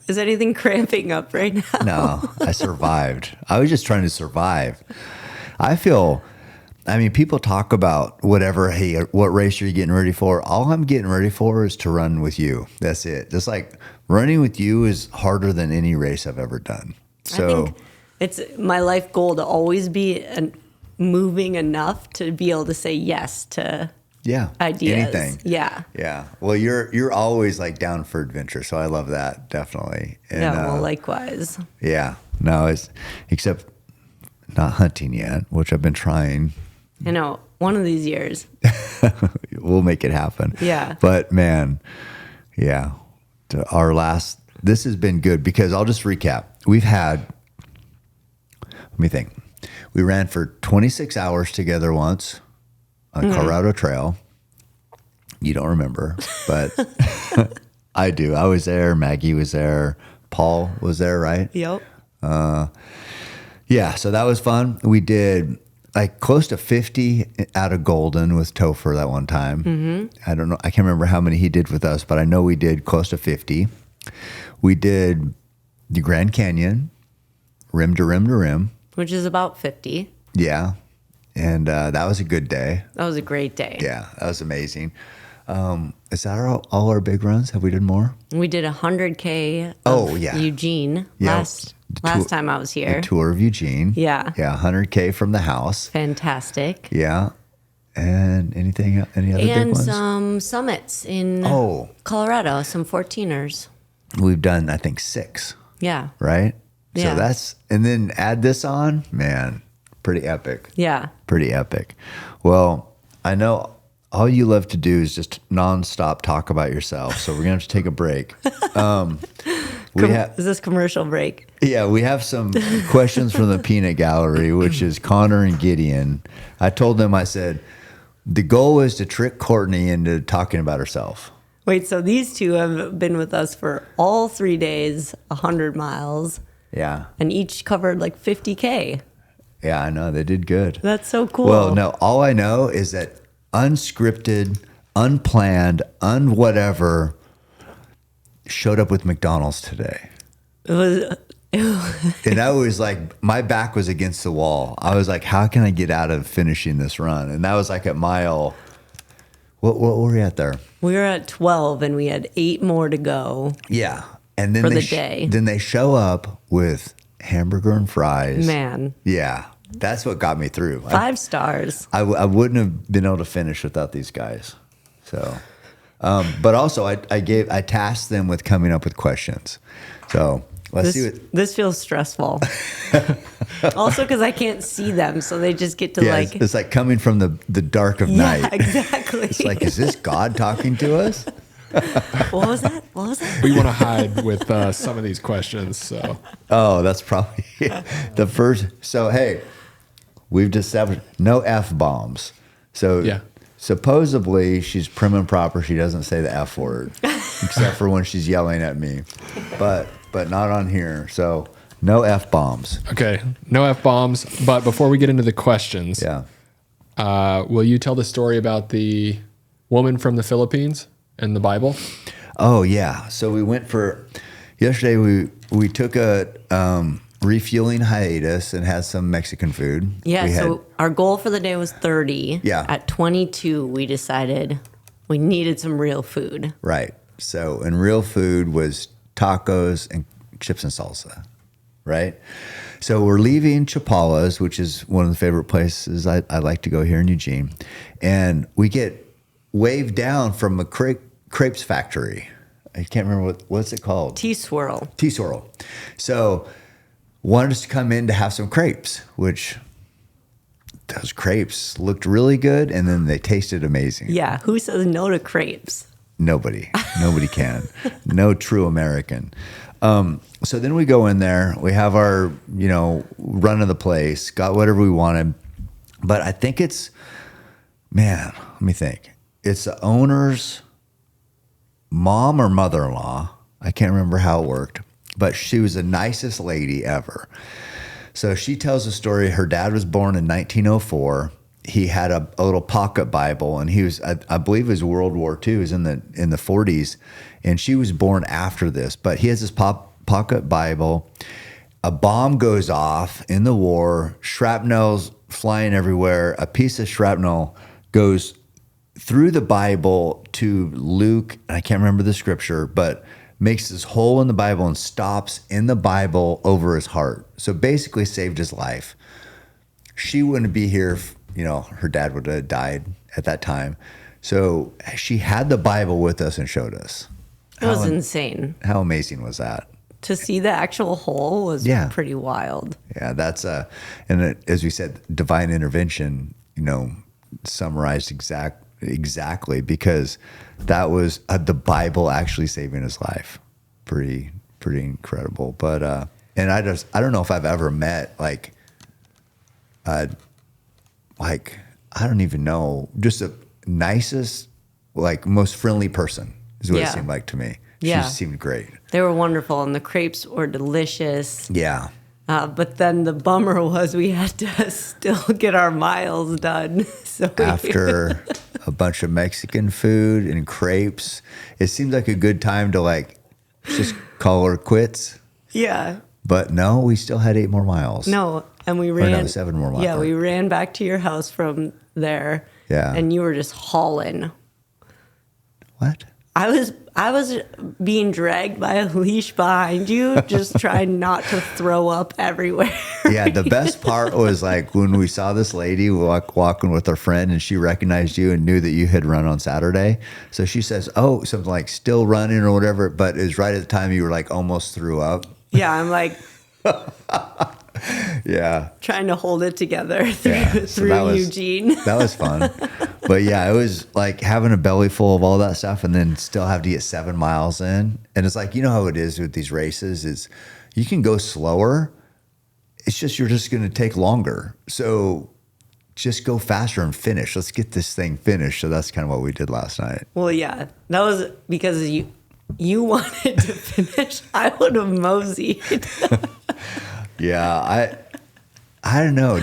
Is anything cramping up right now? No, I survived. I was just trying to survive. People talk about whatever, hey, what race are you getting ready for? All I'm getting ready for is to run with you. That's it. Just like running with you is harder than any race I've ever done. So I think it's my life goal to always be moving enough to be able to say yes to ideas. Anything. Yeah. Yeah. Well, you're always like down for adventure, so I love that, definitely. And, likewise. Yeah. No, except not hunting yet, which I've been trying. I know. One of these years. We'll make it happen. Yeah. But man, yeah. This has been good because I'll just recap. Let me think. We ran for 26 hours together once on Colorado Trail. You don't remember, but I do. I was there. Maggie was there. Paul was there, right? Yep. Yeah, so that was fun. We did like close to 50 out of Golden with Topher that one time. Mm-hmm. I don't know. I can't remember how many he did with us, but I know we did close to 50. We did the Grand Canyon, rim to rim to rim. Which is about 50. Yeah. And that was a good day. That was a great day. Yeah, that was amazing. Is that all our big runs? Have we done more? We did 100K Eugene last time I was here. The tour of Eugene. Yeah. Yeah, 100K from the house. Fantastic. Yeah. And any other big ones? And some summits in Colorado, some 14ers. We've done, I think, 6. Yeah. Right? Yeah. So and then add this on, man, pretty epic. Yeah. Pretty epic. Well, I know all you love to do is just nonstop talk about yourself. So we're going to have to take a break. Is this commercial break? Yeah, we have some questions from the Peanut Gallery, which is Connor and Gideon. I told them, I said, the goal is to trick Courtney into talking about herself. Wait, so these two have been with us for all 3 days, 100 miles. Yeah. And each covered like 50K. Yeah, I know. They did good. That's so cool. Well, no, all I know is that unscripted, unplanned, whatever showed up with McDonald's today. And I was like, my back was against the wall. I was like, how can I get out of finishing this run? And that was like at mile, what were we at there? We were at 12 and we had 8 more to go. Yeah. And then for the day. Then they show up with hamburger and fries. Man. Yeah. That's what got me through. 5 stars. I wouldn't have been able to finish without these guys. So, but also I tasked them with coming up with questions. So let's see what this feels stressful. Also because I can't see them, so they just get to it's like coming from the dark of night. Yeah, exactly. It's like, is this God talking to us? What was that? We want to hide with some of these questions. So. Oh, that's probably the first. So, hey, we've established no F-bombs. So, yeah. Supposedly, she's prim and proper. She doesn't say the F word, except for when she's yelling at me. But not on here. So, no F-bombs. Okay, no F-bombs. But before we get into the questions, will you tell the story about the woman from the Philippines and the Bible? Oh, yeah. So we went yesterday we took a refueling hiatus and had some Mexican food. Yeah, our goal for the day was 30. Yeah. At 22, we decided we needed some real food. Right. So, and real food was tacos and chips and salsa, right? So we're leaving Chapala's, which is one of the favorite places I like to go here in Eugene. And we get waved down from a crepes factory. I can't remember what's it called? T-Swirl. T-Swirl. So wanted us to come in to have some crepes, which those crepes looked really good, and then they tasted amazing. Yeah, who says no to crepes? Nobody can. No true American. So then we go in there. We have our, run of the place. Got whatever we wanted, but I think let me think. It's the owner's mom or mother-in-law. I can't remember how it worked, but she was the nicest lady ever. So she tells a story. Her dad was born in 1904, he had a little pocket Bible, and he was, I believe it was World War II, it was in the 40s, and she was born after this, but he has this pocket Bible. A bomb goes off in the war, shrapnel's flying everywhere. A piece of shrapnel goes through the Bible to Luke, and I can't remember the scripture, but makes this hole in the Bible and stops in the Bible over his heart. So basically saved his life. She wouldn't be here if, her dad would have died at that time. So she had the Bible with us and showed us. It was insane. How amazing was that? To see the actual hole was pretty wild. Yeah, that's as we said, divine intervention, summarized exactly, because that was the Bible actually saving his life. Pretty incredible. But and I don't know if I've ever met like I don't even know, just the nicest, like most friendly person is what it seemed like to me. She seemed great. They were wonderful, and the crepes were delicious. Yeah. But then the bummer was we had to still get our miles done. So after a bunch of Mexican food and crepes, it seemed like a good time to like just call her quits. Yeah. But no, we still had 8 more miles. No, and we ran 7 more miles. Yeah, we ran back to your house from there. Yeah. And you were just hauling. What? I was being dragged by a leash behind you, just trying not to throw up everywhere. Yeah, the best part was like when we saw this lady walking with her friend, and she recognized you and knew that you had run on Saturday. So she says, "Oh, something like still running or whatever," but it was right at the time you were like almost threw up. Yeah, I'm like, yeah, trying to hold it together through Eugene. That was fun. But yeah, it was like having a belly full of all that stuff and then still have to get 7 miles in. And it's like, how it is with these races is you can go slower. It's just, you're just going to take longer. So just go faster and finish. Let's get this thing finished. So that's kind of what we did last night. Well, yeah, that was because you wanted to finish. I would have moseyed. Yeah. I don't know.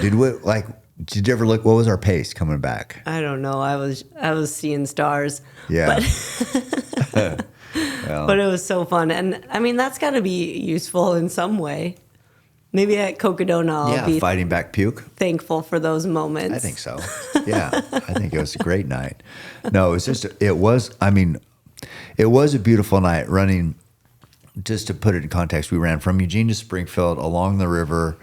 Did you ever look? What was our pace coming back? I don't know. I was seeing stars. Yeah. But, but it was so fun, and I mean that's got to be useful in some way. Maybe at Cocodona, I'll be fighting back puke. Thankful for those moments. I think so. Yeah, I think it was a great night. No, it was a beautiful night running. Just to put it in context, we ran from Eugene to Springfield along the river.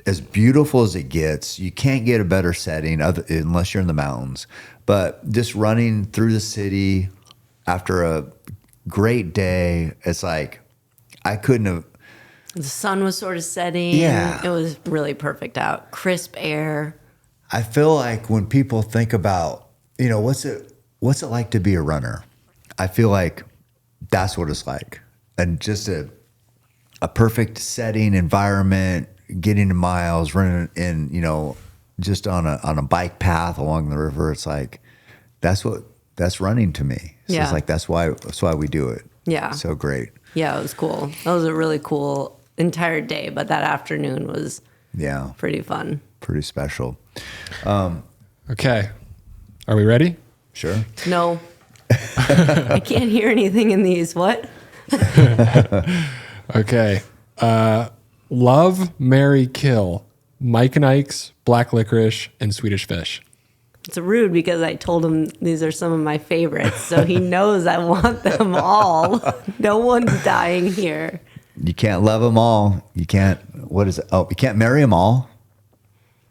As beautiful as it gets, you can't get a better setting unless you're in the mountains. But just running through the city after a great day, it's like I couldn't have. The sun was sort of setting. Yeah. It was really perfect out. Crisp air. I feel like when people think about, what's it like to be a runner? I feel like that's what it's like. And just a perfect setting, environment, getting to miles, running in, just on a bike path along the river. It's like, that's running to me. So it's like, that's why we do it. Yeah. So great. Yeah, it was cool. That was a really cool entire day, but that afternoon was pretty fun. Pretty special. Okay. Are we ready? Sure. No. I can't hear anything in these. What? Okay. Love, marry, kill. Mike and Ike's, black licorice, and Swedish fish. It's rude because I told him these are some of my favorites, so he knows I want them all. No one's dying here. You can't love them all. You can't, what is it? Oh, you can't marry them all.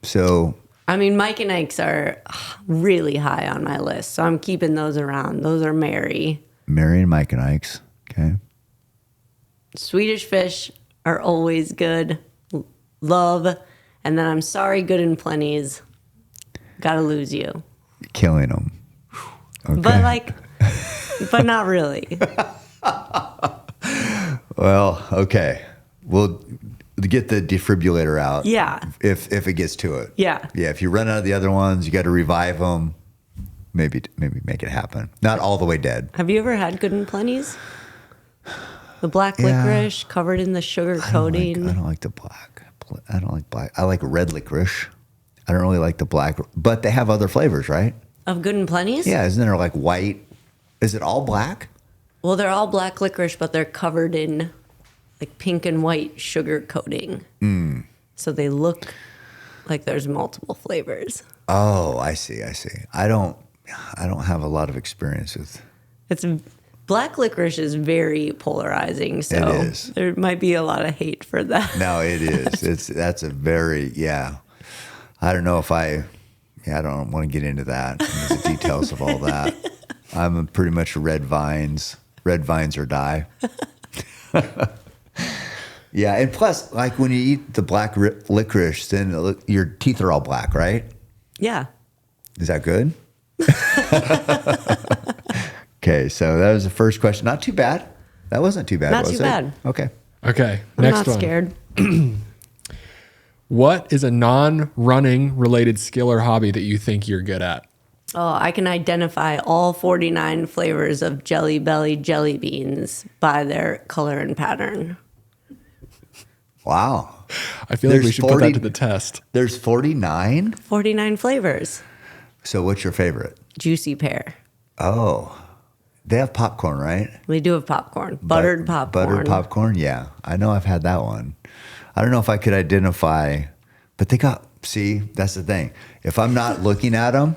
So. I mean, Mike and Ike's are really high on my list, so I'm keeping those around. Those are Mary. Mary and Mike and Ike's. Okay. Swedish fish are always good. Love. And then I'm sorry, good and plenty's. Gotta lose you. Killing them. Okay. But not really. Well, okay. We'll get the defibrillator out. Yeah. If it gets to it. Yeah. Yeah. If you run out of the other ones, you got to revive them. Maybe make it happen. Not all the way dead. Have you ever had good and plenty's? The black licorice covered in the sugar coating. I don't like the black. I don't like black. I like red licorice. I don't really like the black, but they have other flavors, right? Of Good and Plenty's? Yeah, isn't there like white? Is it all black? Well, they're all black licorice, but they're covered in like pink and white sugar coating. So they look like there's multiple flavors. Oh, I see. I don't have a lot of experience with. Black licorice is very polarizing, so It is. there might be a lot of hate for that. No, it is. That's a very, yeah. I don't know if I don't want to get into that, the details of all that. I'm pretty much red vines or die. Yeah, and plus, like when you eat the black licorice, then your teeth are all black, right? Yeah. Is that good? Okay, so that was the first question. Not too bad. That wasn't too bad, Not was too it? bad. Okay. Okay, I'm next not one. scared. What is a non-running related skill or hobby that you think you're good at? Oh, I can identify all 49 flavors of Jelly Belly jelly beans by their color and pattern. Wow. I feel like we There's should put 40 that to the test. There's 49? 49 flavors. So what's your favorite? Juicy pear. Oh, they have popcorn, right? We do have popcorn. Buttered popcorn. Buttered popcorn, yeah. I know I've had that one. I don't know if I could identify, but see, that's the thing. If I'm not looking at them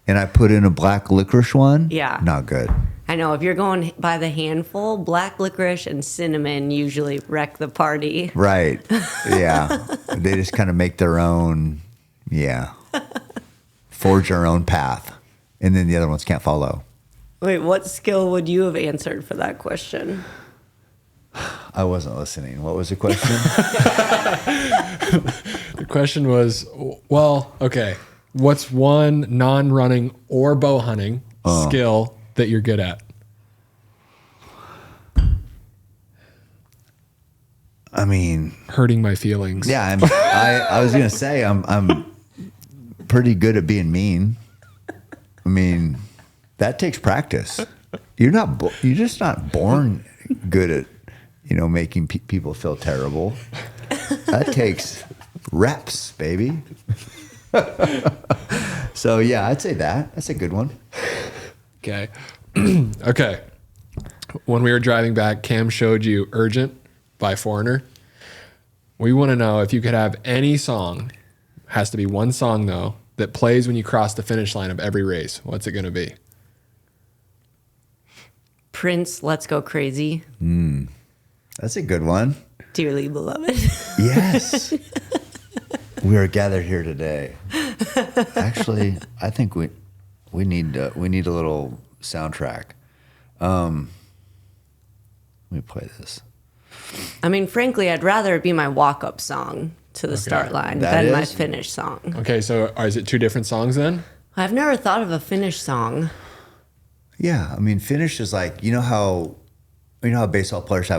and I put in a black licorice one, Yeah. not good. I know, if you're going by the handful, black licorice and cinnamon usually wreck the party. Right. Yeah. They just kind of make their own, forge their own path. And then the other ones can't follow. Wait, what skill would you have answered for that question? I wasn't listening. What was the question? The question was, well, okay, what's one non-running or bow hunting skill that you're good at? I mean, Hurting my feelings. yeah, I was going to say I'm pretty good at being mean. I mean, that takes practice. You're just not born good at, making people feel terrible. That takes reps, baby. So yeah, I'd say that's a good one. Okay. Okay. When we were driving back, Cam showed you Urgent by Foreigner. We want to know if you could have any song, has to be one song though, that plays when you cross the finish line of every race. What's it going to be? Prince, Let's Go Crazy. That's a good one. Dearly beloved. Yes. We are gathered here today. Actually, I think we need a little soundtrack. Let me play this. I mean, frankly, I'd rather it be my walk-up song to the start line That than my is? finish song. Okay, so is it two different songs then? I've never thought of a finish song. Yeah, I mean, finish is like how baseball players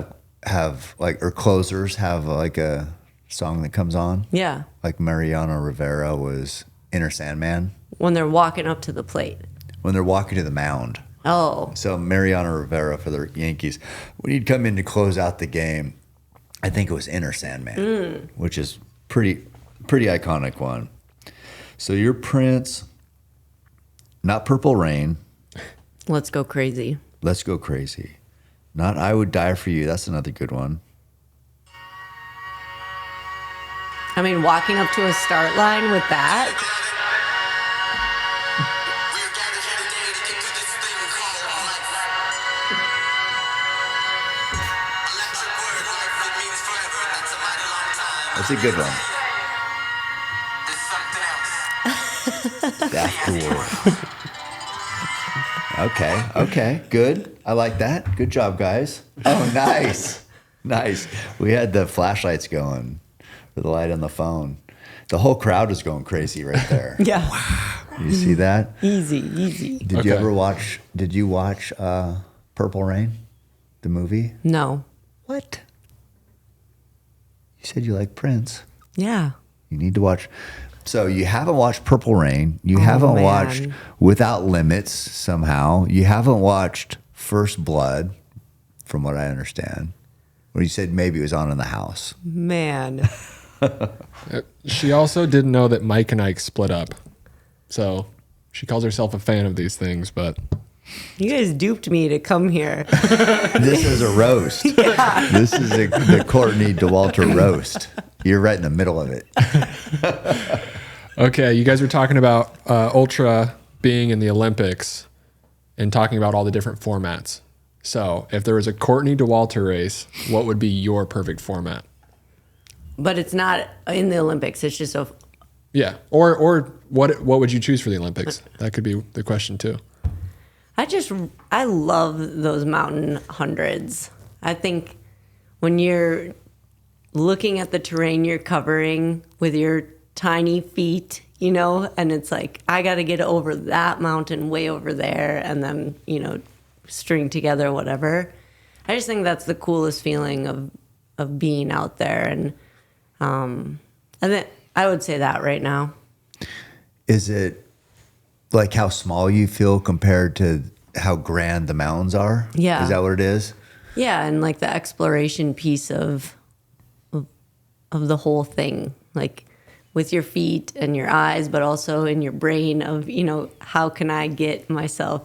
have like, or closers have like a song that comes on. Yeah, Like Mariano Rivera was Inner Sandman when they're walking up to the plate. when they're walking to the mound. Oh, So Mariano Rivera for the Yankees, when he'd come in to close out the game, I think it was Inner Sandman, which is pretty iconic one. So your Prince, not Purple Rain. Let's Go Crazy. Let's Go Crazy. Not I Would Die For You. That's another good one. I mean, walking up to a start line with that. That's a good one. Afterward. Okay, good. I like that. Good job, guys. Oh, nice. Nice. We had the flashlights going for the light on the phone. The whole crowd was going crazy right there. Yeah. You see that? Easy. Did you watch Purple Rain, the movie? No. What? You said you like Prince. Yeah. You need to watch. So you haven't watched Purple Rain. You haven't man. watched Without Limits somehow. You haven't watched First Blood, from what I understand. Or you said maybe it was on in the house. Man. She also didn't know that Mike and Ike split up. So she calls herself a fan of these things, but You guys duped me to come here. This is a roast. This is the Courtney Dauwalter roast. You're right in the middle of it. okay, you guys were talking about ultra being in the Olympics and talking about all the different formats. So if there was a Courtney Dauwalter race, what would be your perfect format? But it's not in the Olympics. It's just Yeah, or what would you choose for the Olympics? That could be the question too. I love those mountain hundreds. I think when you're looking at the terrain you're covering with your tiny feet, and it's like, I got to get over that mountain way over there and then, string together whatever. I just think that's the coolest feeling of being out there. And then I would say that right now. Is it like how small you feel compared to how grand the mountains are? Yeah. Is that what it is? Yeah, and like the exploration piece of the whole thing, like with your feet and your eyes, but also in your brain of, how can I get myself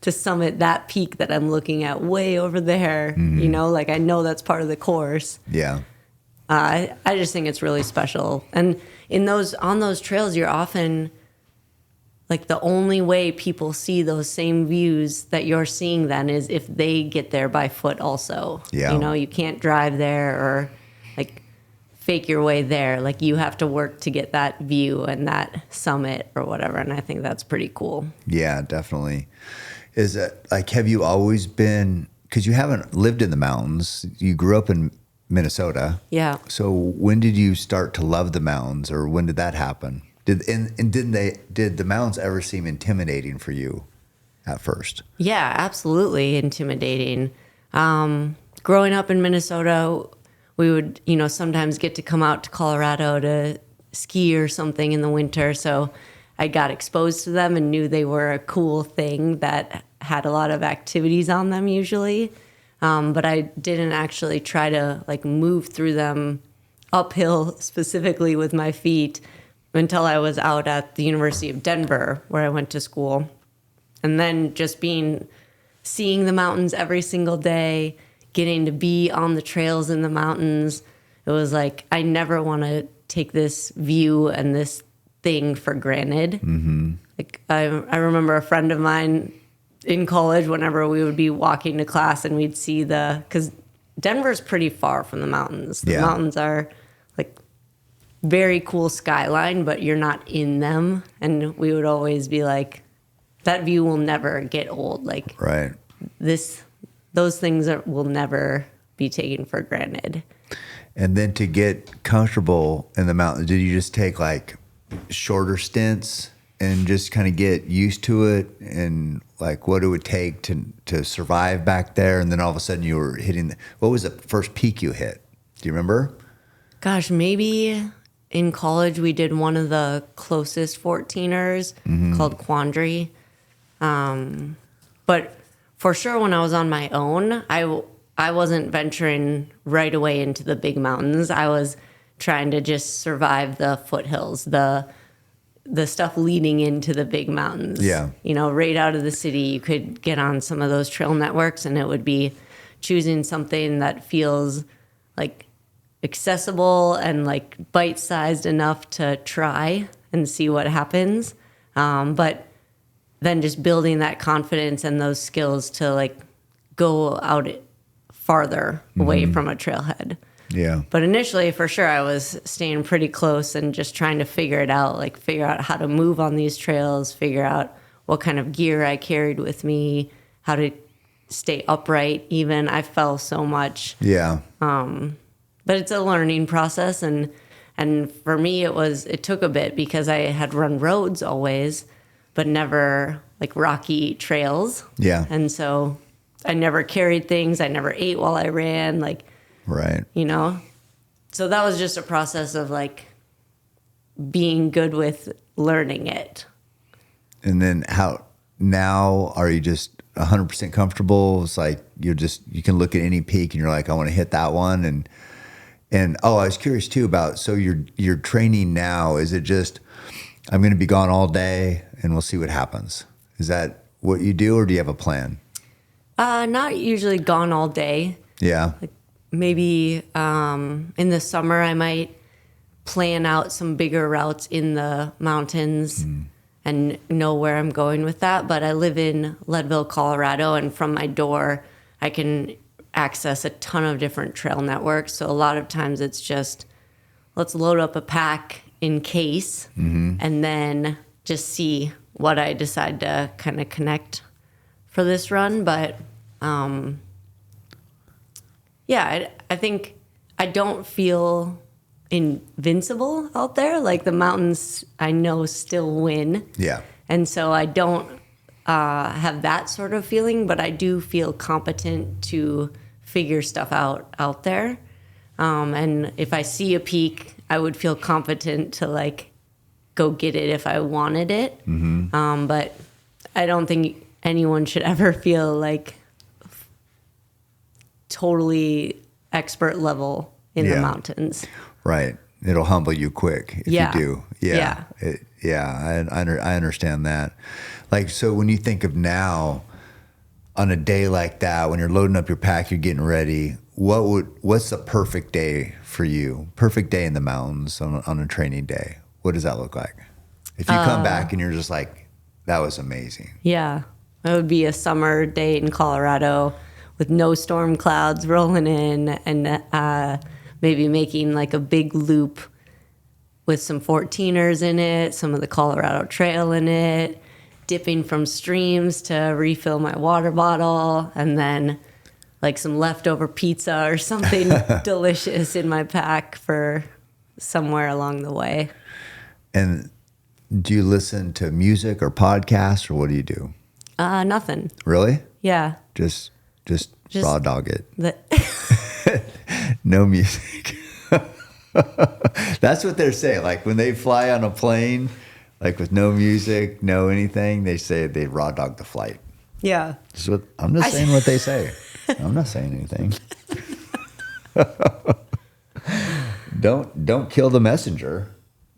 to summit that peak that I'm looking at way over there? Like I know that's part of the course. Yeah. I just think it's really special. And on those trails, you're often like the only way people see those same views that you're seeing then is if they get there by foot also. Yeah. You can't drive there or like fake your way there. Like you have to work to get that view and that summit or whatever. And I think that's pretty cool. Yeah, definitely. Is it like, have you always been, because you haven't lived in the mountains, you grew up in Minnesota. Yeah. So when did you start to love the mountains, or when did that happen? Did the mountains ever seem intimidating for you at first? Yeah, absolutely intimidating. Growing up in Minnesota, we would, sometimes get to come out to Colorado to ski or something in the winter. So I got exposed to them and knew they were a cool thing that had a lot of activities on them usually. But I didn't actually try to like move through them uphill specifically with my feet until I was out at the University of Denver, where I went to school. And then just seeing the mountains every single day, getting to be on the trails in the mountains. It was like, I never want to take this view and this thing for granted. Mm-hmm. Like I remember a friend of mine in college, whenever we would be walking to class and we'd see because Denver's pretty far from the mountains. The mountains are like very cool skyline, but you're not in them. And we would always be like, that view will never get old. Like Right. Those things will never be taken for granted. And then to get comfortable in the mountains, did you just take like shorter stints and just kind of get used to it and like what it would take to survive back there? And then all of a sudden you were hitting what was the first peak you hit? Do you remember? Gosh, maybe in college we did one of the closest 14ers called Quandary. But for sure when I was on my own, I wasn't venturing right away into the big mountains. I was trying to just survive the foothills, the stuff leading into the big mountains. Yeah. Right out of the city, you could get on some of those trail networks and it would be choosing something that feels like accessible and like bite-sized enough to try and see what happens. But then just building that confidence and those skills to like go out farther away from a trailhead. Yeah. But initially, for sure, I was staying pretty close and just trying to figure it out, like figure out how to move on these trails, figure out what kind of gear I carried with me, how to stay upright even. I fell so much. Yeah. But it's a learning process. And for me, it took a bit because I had run roads always, but never like rocky trails. Yeah. And so I never carried things. I never ate while I ran. Like, Right. So that was just a process of like being good with learning it. And then how now are you just 100% comfortable? It's like you can look at any peak and you're like, I want to hit that one. And And I was curious too about, so you're training now. Is it just, I'm going to be gone all day and we'll see what happens? Is that what you do, or do you have a plan? Not usually gone all day. Yeah. Maybe in the summer I might plan out some bigger routes in the mountains and know where I'm going with that. But I live in Leadville, Colorado, and from my door I can access a ton of different trail networks. So a lot of times it's just, let's load up a pack in case and then just see what I decide to kind of connect for this run. But yeah, I think I don't feel invincible out there. Like the mountains, I know still win. Yeah. And so I don't have that sort of feeling, but I do feel competent to figure stuff out there. And if I see a peak, I would feel competent to like go get it if I wanted it. But I don't think anyone should ever feel like totally expert level in the mountains. Right. It'll humble you quick if you do. Yeah. I understand that. Like, so when you think of now, on a day like that, when you're loading up your pack, you're getting ready, what's the perfect day for you? Perfect day in the mountains on a training day. What does that look like? If you come back and you're just like, that was amazing. Yeah. It would be a summer day in Colorado with no storm clouds rolling in, and maybe making like a big loop with some 14ers in it, some of the Colorado Trail in it, dipping from streams to refill my water bottle, and then like some leftover pizza or something delicious in my pack for somewhere along the way. And do you listen to music or podcasts, or what do you do? Nothing. Really? Yeah. Just raw dog it. No music. That's what they're saying. Like when they fly on a plane, like with no music, no anything, they say they raw dog the flight. Yeah. I'm just saying what they say. I'm not saying anything. Don't kill the messenger.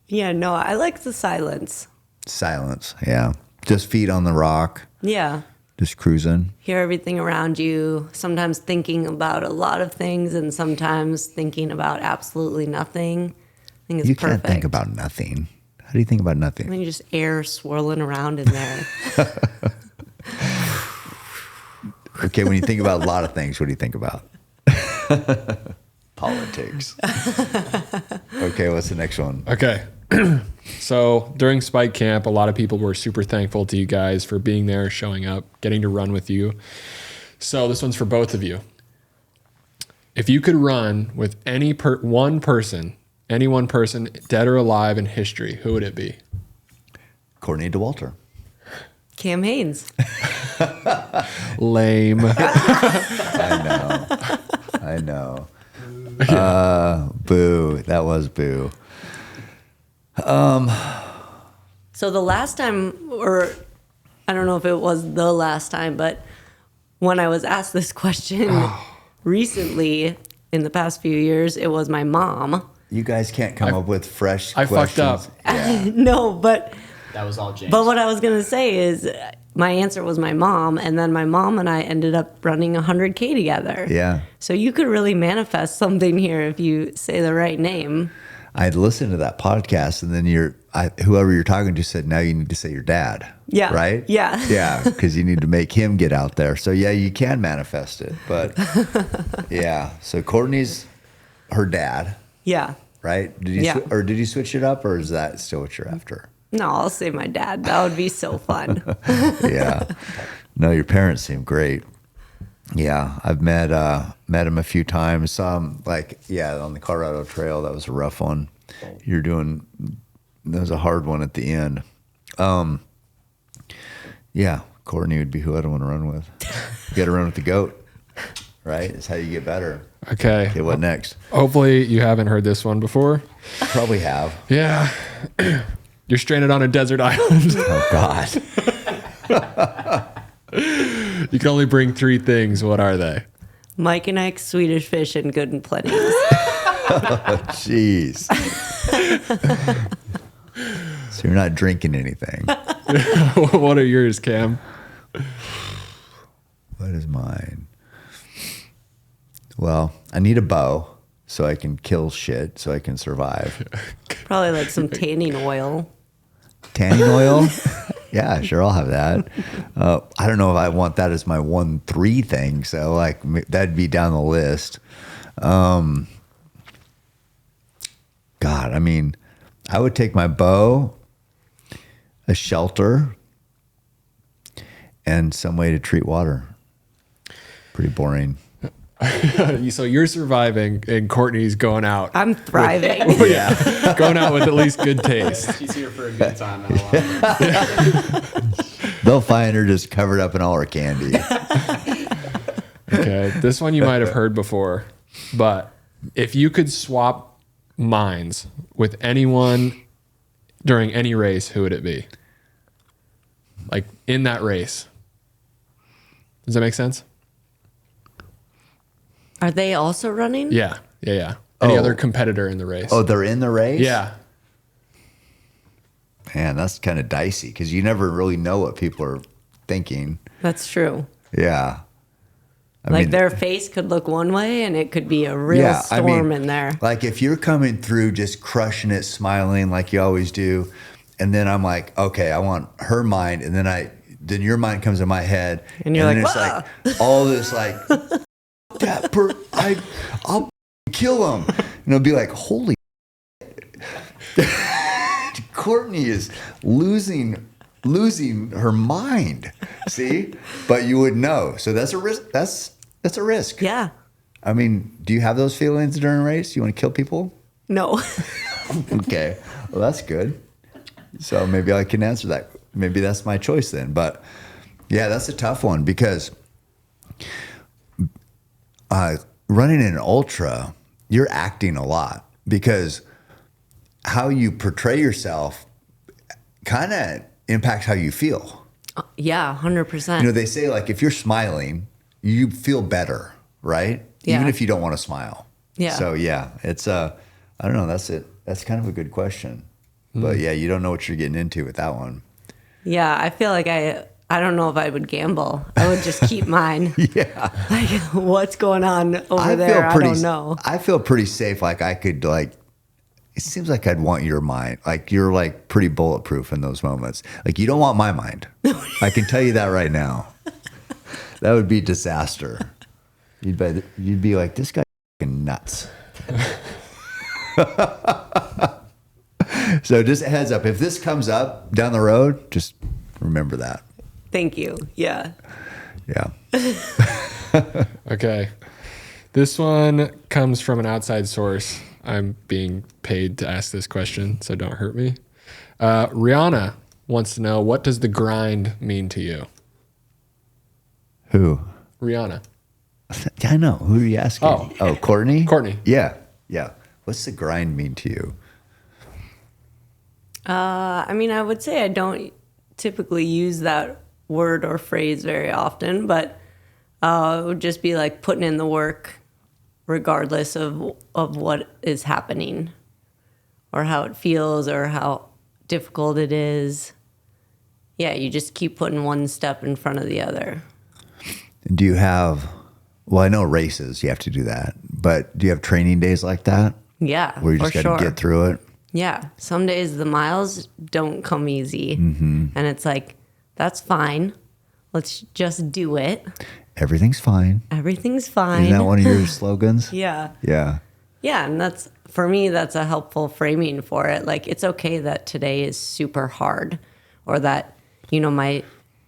Yeah, no, I like the silence. Silence, yeah. Just feet on the rock. Yeah. Just cruising. Hear everything around you, sometimes thinking about a lot of things and sometimes thinking about absolutely nothing. I think it's You perfect. can't think about nothing. How do you think about nothing? I mean, just air swirling around in there. Okay, when you think about a lot of things, what do you think about? Politics. Okay, what's the next one? Okay. So during Spike Camp, a lot of people were super thankful to you guys for being there, showing up, getting to run with you. So this one's for both of you. If you could run with any one person, dead or alive in history, who would it be? Courtney Dauwalter. Cam Haynes. Lame. I know. Boo. That was boo. So the last time, or I don't know if it was the last time, but when I was asked this question recently in the past few years, it was my mom. You guys can't come up with fresh I questions. fucked up. Yeah. No, but That was all James. But what I was going to say is my answer was my mom, and then my mom and I ended up running 100K together. Yeah. So you could really manifest something here if you say the right name. I'd listened to that podcast, and then whoever you're talking to said, now you need to say your dad. Yeah. Right? Yeah. Yeah, because you need to make him get out there. So, yeah, you can manifest it. But, yeah. So, Courtney's her dad, Yeah. right? Did you switch it up, or is that still what you're after? No, I'll say my dad. That would be so fun. Yeah. No, your parents seem great. Yeah, I've met him a few times. Saw him on the Colorado Trail. That was a rough one. That was a hard one at the end. Yeah, Courtney would be who I'd want to run with. You got to run with the goat, right? It's how you get better. Okay. Okay, what next? Hopefully you haven't heard this one before. Probably have. Yeah. You're stranded on a desert island. Oh God. You can only bring 3 things. What are they? Mike and Ike's Swedish fish and Good and Plenty. Jeez. So you're not drinking anything. What are yours, Cam? What is mine? Well, I need a bow so I can kill shit, so I can survive. Probably like some tanning oil. Tanning oil? Yeah, sure, I'll have that. I don't know if I want that as my 1-3 thing, so like that'd be down the list. God, I mean, I would take my bow, a shelter, and some way to treat water. Pretty boring. So you're surviving, and Courtney's going out. I'm thriving. Yeah. Going out with at least good taste. She's here for a good time. Not a lot. They'll find her just covered up in all her candy. Okay, this one you might have heard before, but if you could swap minds with anyone during any race, who would it be? Like in that race. Does that make sense? Are they also running? Yeah. Any other competitor in the race? Oh, they're in the race? Yeah. Man, that's kind of dicey because you never really know what people are thinking. That's true. Yeah. I Like mean, their face could look one way and it could be a real storm in there. Like if you're coming through just crushing it, smiling like you always do, and then I'm like, okay, I want her mind, and then your mind comes in my head, And you're then like, it's "Wow." like all this like I'll kill him, and it'll be like, holy Courtney is losing her mind. See, but you would know. So that's a risk. That's a risk. Yeah. I mean, do you have those feelings during a race? You want to kill people? No. Okay. Well, that's good. So maybe I can answer that. Maybe that's my choice then. But yeah, that's a tough one because running an ultra, you're acting a lot because how you portray yourself kind of impacts how you feel. Yeah, 100%. You know, they say like if you're smiling, you feel better, right? Yeah. Even if you don't want to smile. Yeah. So yeah, it's I don't know. That's it. That's kind of a good question. But yeah, you don't know what you're getting into with that one. Yeah, I feel like I don't know if I would gamble. I would just keep mine. Yeah. Like, what's going on over there? I don't know. I feel pretty safe. Like I could like. It seems like I'd want your mind. Like you're like pretty bulletproof in those moments. Like you don't want my mind. I can tell you that right now. That would be disaster. You'd be like, this guy's fucking nuts. So just a heads up. If this comes up down the road, just remember that. Thank you. Yeah. Yeah. Okay. This one comes from an outside source. I'm being paid to ask this question, so don't hurt me. Rihanna wants to know, what does the grind mean to you? Who? Rihanna. I know. Who are you asking? Oh, Courtney? Courtney. Yeah. What's the grind mean to you? I mean, I would say I don't typically use that word or phrase very often, but it would just be like putting in the work regardless of what is happening or how it feels or how difficult it is. Yeah, you just keep putting one step in front of the other. Do you have, well, I know races, you have to do that, but do you have training days like that? Yeah, Where you just got to get through it? Yeah. Some days the miles don't come easy. Mm-hmm. And it's like, that's fine. Let's just do it. Everything's fine. Everything's fine. Isn't that one of your slogans? Yeah. Yeah. Yeah. And that's, for me, that's a helpful framing for it. Like, it's okay that today is super hard or that, my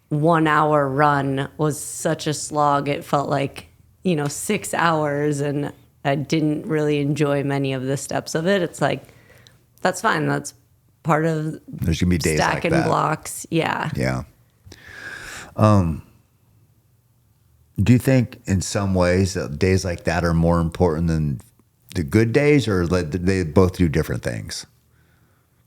1 hour run was such a slog. It felt like, 6 hours and I didn't really enjoy many of the steps of it. It's like, that's fine. That's part of There's going to be days like stacking that. blocks. Yeah. Yeah. Do you think in some ways that days like that are more important than the good days, or they both do different things?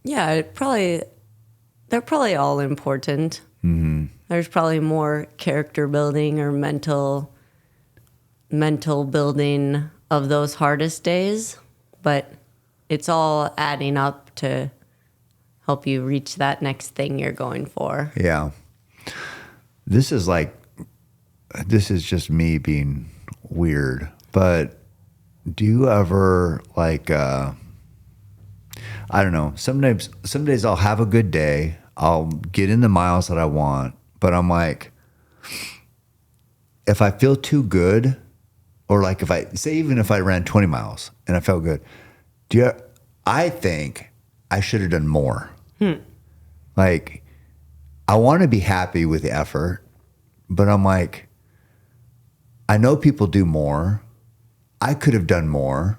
Yeah, they're probably all important. Mm-hmm. There's probably more character building or mental building of those hardest days. but it's all adding up to help you reach that next thing you're going for. Yeah. This is just me being weird, but do you ever like, I don't know, some days I'll have a good day. I'll get in the miles that I want, but I'm like, if I feel too good, or like even if I ran 20 miles and I felt good, I think I should have done more. Like, I want to be happy with the effort, but I'm like, I know people do more. I could have done more.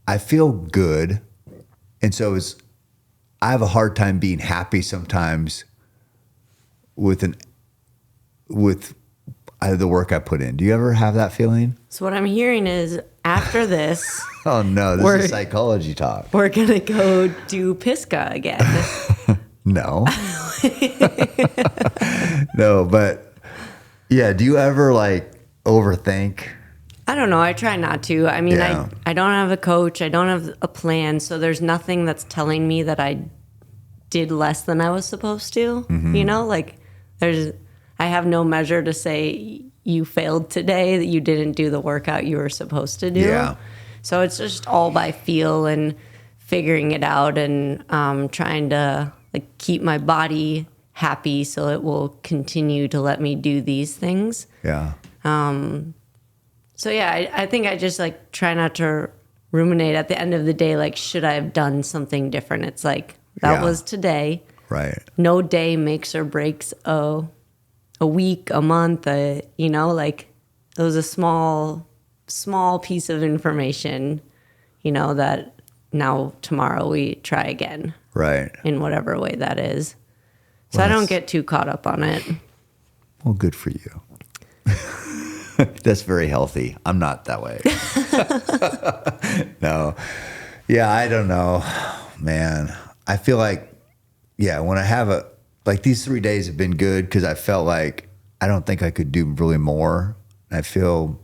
I feel good. And so I have a hard time being happy sometimes with the work I put in. Do you ever have that feeling? So what I'm hearing is after this, Oh no, this is psychology talk. we're going to go do Pisgah again. No. No, but yeah, do you ever like overthink? I don't know. I try not to. I mean, Yeah. I don't have a coach. I don't have a plan. So there's nothing that's telling me that I did less than I was supposed to. You know, like I have no measure to say you failed today, that you didn't do the workout you were supposed to do. Yeah. So it's just all by feel and figuring it out and trying to like keep my body happy so it will continue to let me do these things. Yeah. So yeah, I think I just like try not to ruminate at the end of the day, like, should I have done something different? It's like, that Yeah. was today. Right. No day makes or breaks a week, a month, you know, like it was a small piece of information, you know, that now tomorrow we try again Right. in whatever way that is. So Well, I don't that's- get too caught up on it. Well, good for you. That's very healthy. I'm not that way. No. Yeah, I don't know, man. I feel like, yeah, when I have like these 3 days have been good because I felt like I don't think I could do really more. I feel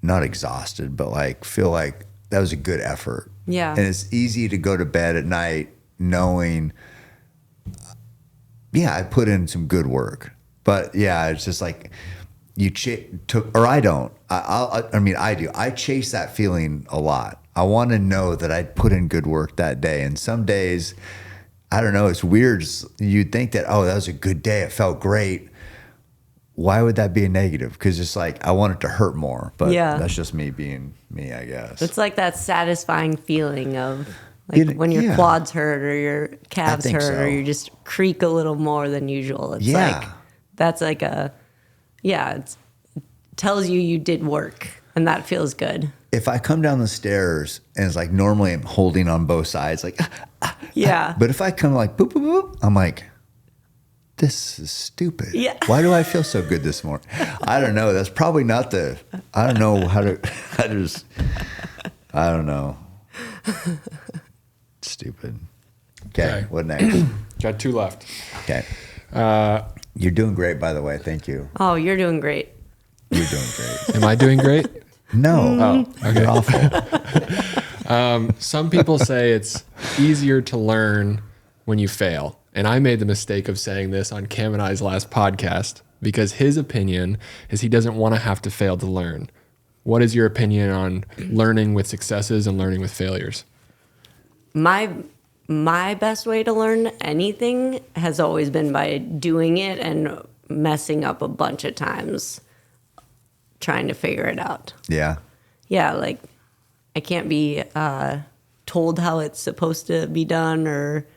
not exhausted, but like feel like that was a good effort. Yeah. And it's easy to go to bed at night knowing, yeah, I put in some good work. But yeah, it's just like I don't. I mean, I do. I chase that feeling a lot. I want to know that I put in good work that day. And some days, I don't know, it's weird. You'd think that, oh, that was a good day. It felt great. Why would that be a negative? Because it's like, I want it to hurt more. But Yeah. that's just me being me, I guess. It's like that satisfying feeling of like when your yeah. quads hurt or your calves think hurt so. or you just creak a little more than usual. It's Yeah. like, that's like it tells you did work and that feels good. If I come down the stairs and it's like normally I'm holding on both sides, like, Yeah. but if I come like, boop, boop, boop, I'm like, this is stupid. Yeah. Why do I feel so good this morning? I don't know. That's probably not I don't know how to, I don't know. Stupid. Okay. What next? Got 2 left. Okay. You're doing great, by the way. Thank you. Oh, you're doing great. You're doing great. Am I doing great? No. Oh, okay. You're awful. Some people say it's easier to learn when you fail. And I made the mistake of saying this on Cam and I's last podcast because his opinion is he doesn't want to have to fail to learn. What is your opinion on learning with successes and learning with failures? My best way to learn anything has always been by doing it and messing up a bunch of times trying to figure it out. Yeah. Yeah, like I can't be told how it's supposed to be done, or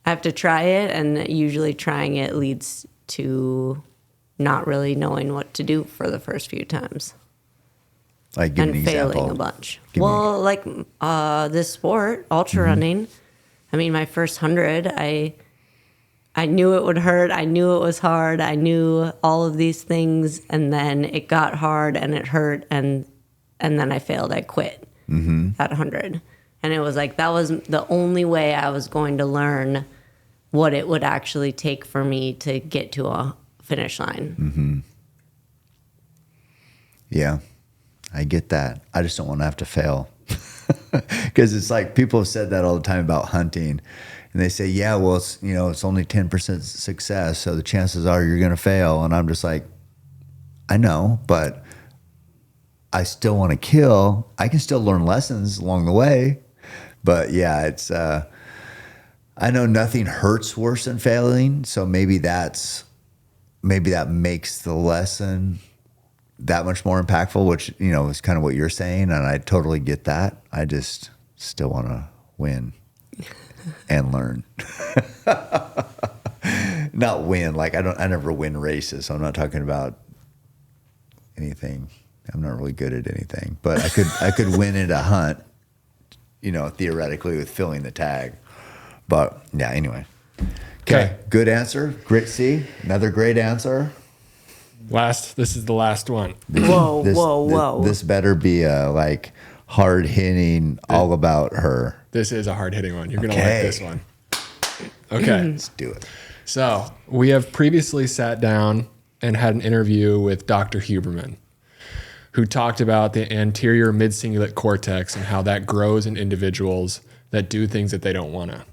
I have to try it, and usually trying it leads to not really knowing what to do for the first few times Like, give and an failing example. a bunch. Give me- Well, like this sport, ultra running. I mean, my first 100, I knew it would hurt. I knew it was hard. I knew all of these things, and then it got hard and it hurt, and then I failed. I quit at 100, and it was like that was the only way I was going to learn what it would actually take for me to get to a finish line. Yeah. I get that. I just don't want to have to fail. Because it's like people have said that all the time about hunting. And they say, yeah, well, it's only 10% success. So the chances are you're going to fail. And I'm just like, I know, but I still want to kill. I can still learn lessons along the way. But yeah, it's, I know nothing hurts worse than failing. So maybe that makes the lesson that much more impactful, which, is kind of what you're saying. And I totally get that. I just still want to win and learn. Not win. Like I never win races. So I'm not talking about anything. I'm not really good at anything, but I could win at a hunt, theoretically with filling the tag. But yeah, anyway. Okay. Good answer. Great. See, another great answer. This is the last one. Whoa. This better be like hard hitting, all about her. This is a hard hitting one. You're going to like this one. Okay. Let's do it. So we have previously sat down and had an interview with Dr. Huberman, who talked about the anterior mid-cingulate cortex and how that grows in individuals that do things that they don't want to.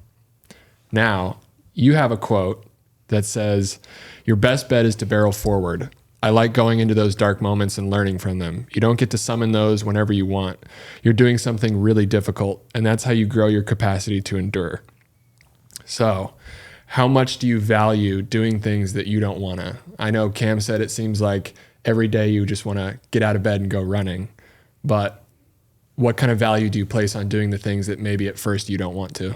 Now, you have a quote that says, "Your best bet is to barrel forward. I like going into those dark moments and learning from them. You don't get to summon those whenever you want. You're doing something really difficult, and that's how you grow your capacity to endure." So, how much do you value doing things that you don't want to? I know Cam said it seems like every day you just want to get out of bed and go running, but what kind of value do you place on doing the things that maybe at first you don't want to?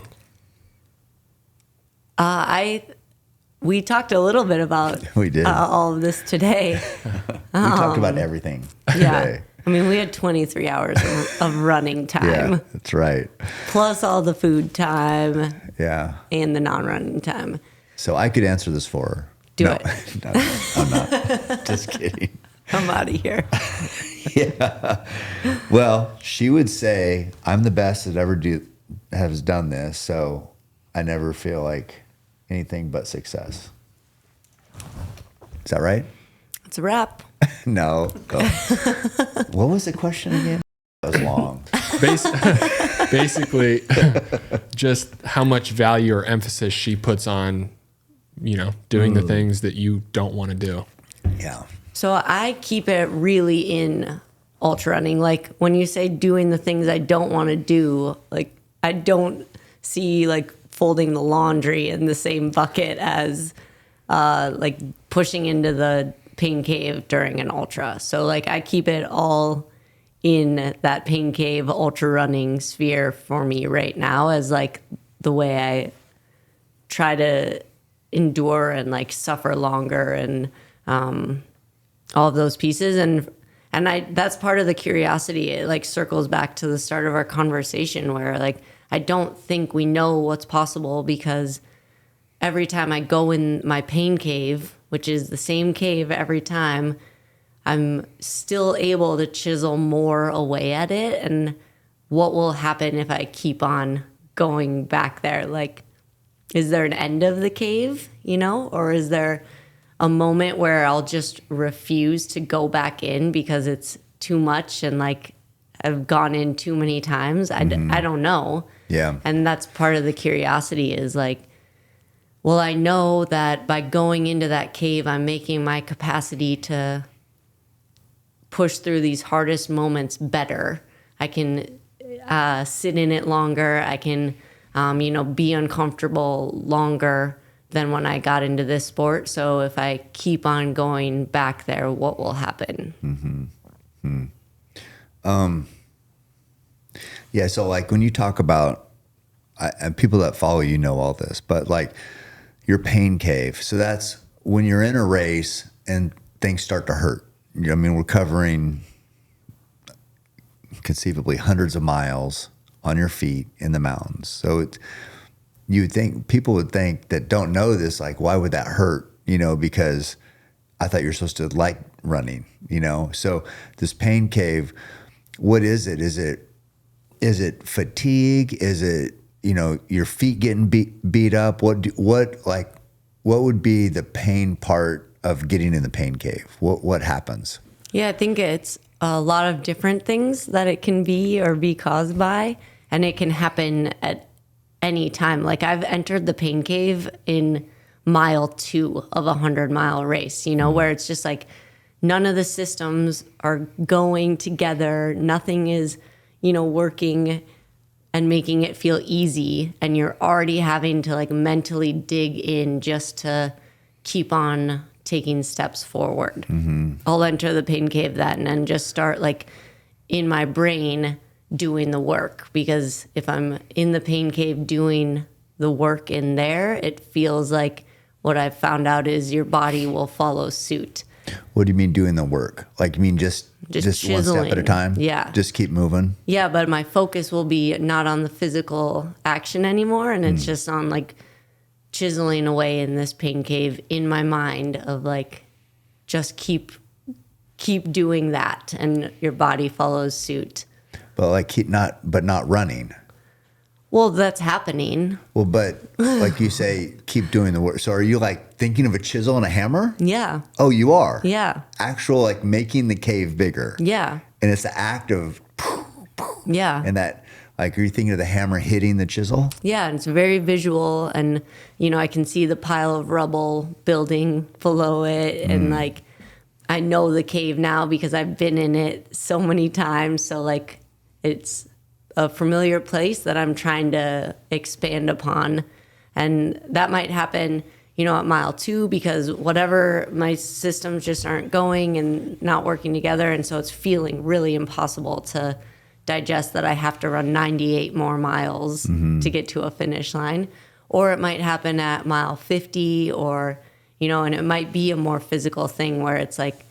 We talked a little bit about we did. All of this today. We talked about everything Yeah. today. I mean, we had 23 hours of running time. Yeah, that's right. Plus all the food time. Yeah. And the non-running time. So I could answer this for her. Do it. No, I'm not. Just kidding. I'm out of here. Yeah. Well, she would say, I'm the best that ever has done this, so I never feel like anything but success. Is that right? It's a wrap. No. Go. What was the question again? That was long. Basically, just how much value or emphasis she puts on, doing the things that you don't want to do. Yeah. So I keep it really in ultra running. Like when you say doing the things I don't want to do, like I don't see like folding the laundry in the same bucket as like pushing into the pain cave during an ultra. So like I keep it all in that pain cave ultra running sphere for me right now as like the way I try to endure and like suffer longer and all of those pieces. And that's part of the curiosity. It like circles back to the start of our conversation where like I don't think we know what's possible because every time I go in my pain cave, which is the same cave every time, I'm still able to chisel more away at it. And what will happen if I keep on going back there? Like, is there an end of the cave, or is there a moment where I'll just refuse to go back in because it's too much and like I've gone in too many times? I don't know. Yeah. And that's part of the curiosity is like, well, I know that by going into that cave, I'm making my capacity to push through these hardest moments better. I can sit in it longer. I can, be uncomfortable longer than when I got into this sport. So if I keep on going back there, what will happen? Mm-hmm. Yeah. So like when you talk about, and people that follow you know all this, but like your pain cave. So that's when you're in a race and things start to hurt. We're covering conceivably hundreds of miles on your feet in the mountains. So people would think that don't know this, like, why would that hurt? Because I thought you're supposed to like running, So this pain cave, what is it? Is it fatigue? Is it, your feet getting beat up? What would be the pain part of getting in the pain cave? What happens? Yeah, I think it's a lot of different things that it can be or be caused by, and it can happen at any time. Like I've entered the pain cave in mile 2 of a 100-mile race, where it's just like none of the systems are going together. Nothing is, working and making it feel easy. And you're already having to like mentally dig in just to keep on taking steps forward. I'll enter the pain cave then and just start like in my brain doing the work, because if I'm in the pain cave doing the work in there, it feels like what I've found out is your body will follow suit. What do you mean doing the work? Like, you mean just one step at a time? Yeah. Just keep moving? Yeah, but my focus will be not on the physical action anymore, and it's just on like chiseling away in this pain cave in my mind of like, just keep doing that, and your body follows suit. But like not running. Well, that's happening. Well, but like you say, keep doing the work. So are you like thinking of a chisel and a hammer? Yeah. Oh, you are? Yeah. Actual like making the cave bigger. Yeah. And it's the act of Yeah. and that, like, are you thinking of the hammer hitting the chisel? Yeah, and it's very visual, and I can see the pile of rubble building below it, and like I know the cave now because I've been in it so many times. So like it's a familiar place that I'm trying to expand upon, and that might happen, at mile 2, because whatever, my systems just aren't going and not working together, and so it's feeling really impossible to digest that I have to run 98 more miles to get to a finish line. Or it might happen at mile 50, or, and it might be a more physical thing where it's like,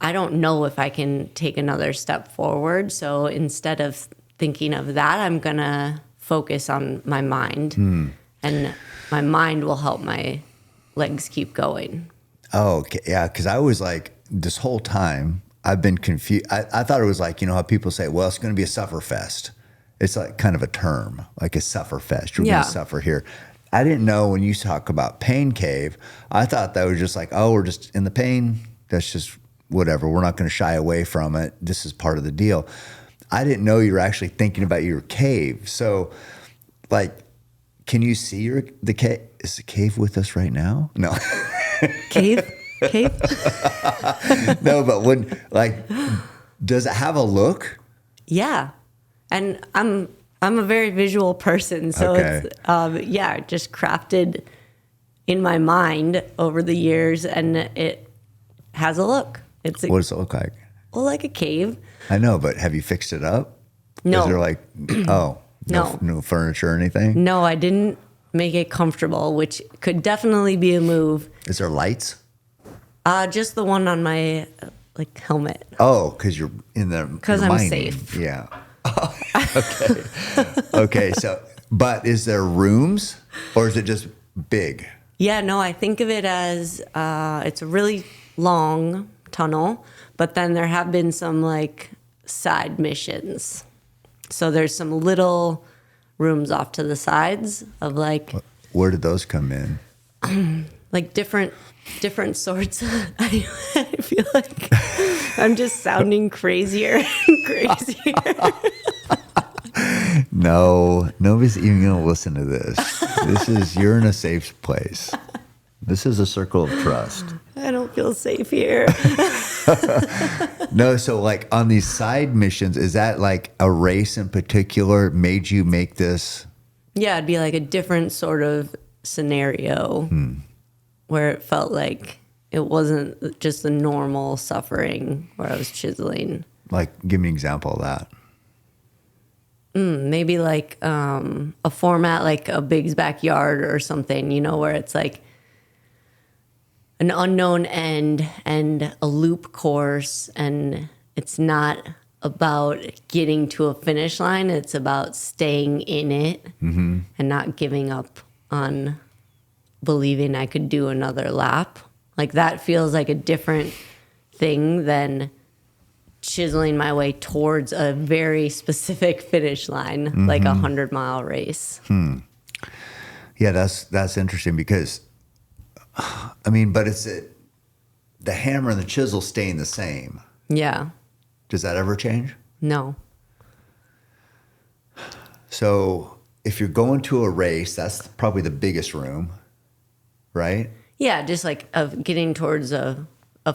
I don't know if I can take another step forward. So instead of thinking of that, I'm going to focus on my mind, and my mind will help my legs keep going. Oh, okay. Yeah. Cause I was like, this whole time I've been confused. I thought it was like, how people say, well, it's going to be a suffer fest. It's like kind of a term, like a suffer fest. You're going to suffer here. I didn't know when you talk about pain cave, I thought that was just like, oh, we're just in the pain. That's just whatever. We're not going to shy away from it. This is part of the deal. I didn't know you were actually thinking about your cave. So like, can you see the cave? Is the cave with us right now? No. Cave? No, but does it have a look? Yeah. And I'm a very visual person. So Okay. it's, just crafted in my mind over the years, and it has a look. What does it look like? Well, like a cave. I know, but have you fixed it up? No. Is there like, no furniture or anything? No, I didn't make it comfortable, which could definitely be a move. Is there lights? Just the one on my helmet. Oh, because you're in there. Because I'm safe. Yeah. Okay. Okay. So, but is there rooms, or is it just big? Yeah, no, I think of it as it's a really long tunnel, but then there have been some side missions. So there's some little rooms off to the sides of Where did those come in? different sorts. I feel like I'm just sounding crazier and crazier. No, nobody's even going to listen to this. You're in a safe place. This is a circle of trust. I don't feel safe here. No, so on these side missions, is that a race in particular made you make this? Yeah, it'd be a different sort of scenario where it felt like it wasn't just the normal suffering where I was chiseling. Give me an example of that. Maybe a format like a Big's Backyard or something, where it's an unknown end and a loop course, and it's not about getting to a finish line. It's about staying in it and not giving up on believing I could do another lap. That feels like a different thing than chiseling my way towards a very specific finish line, like a 100-mile race. Yeah, that's interesting because, but it's the hammer and the chisel staying the same. Yeah. Does that ever change? No. So if you're going to a race, that's probably the biggest room, right? Yeah, just like of getting towards a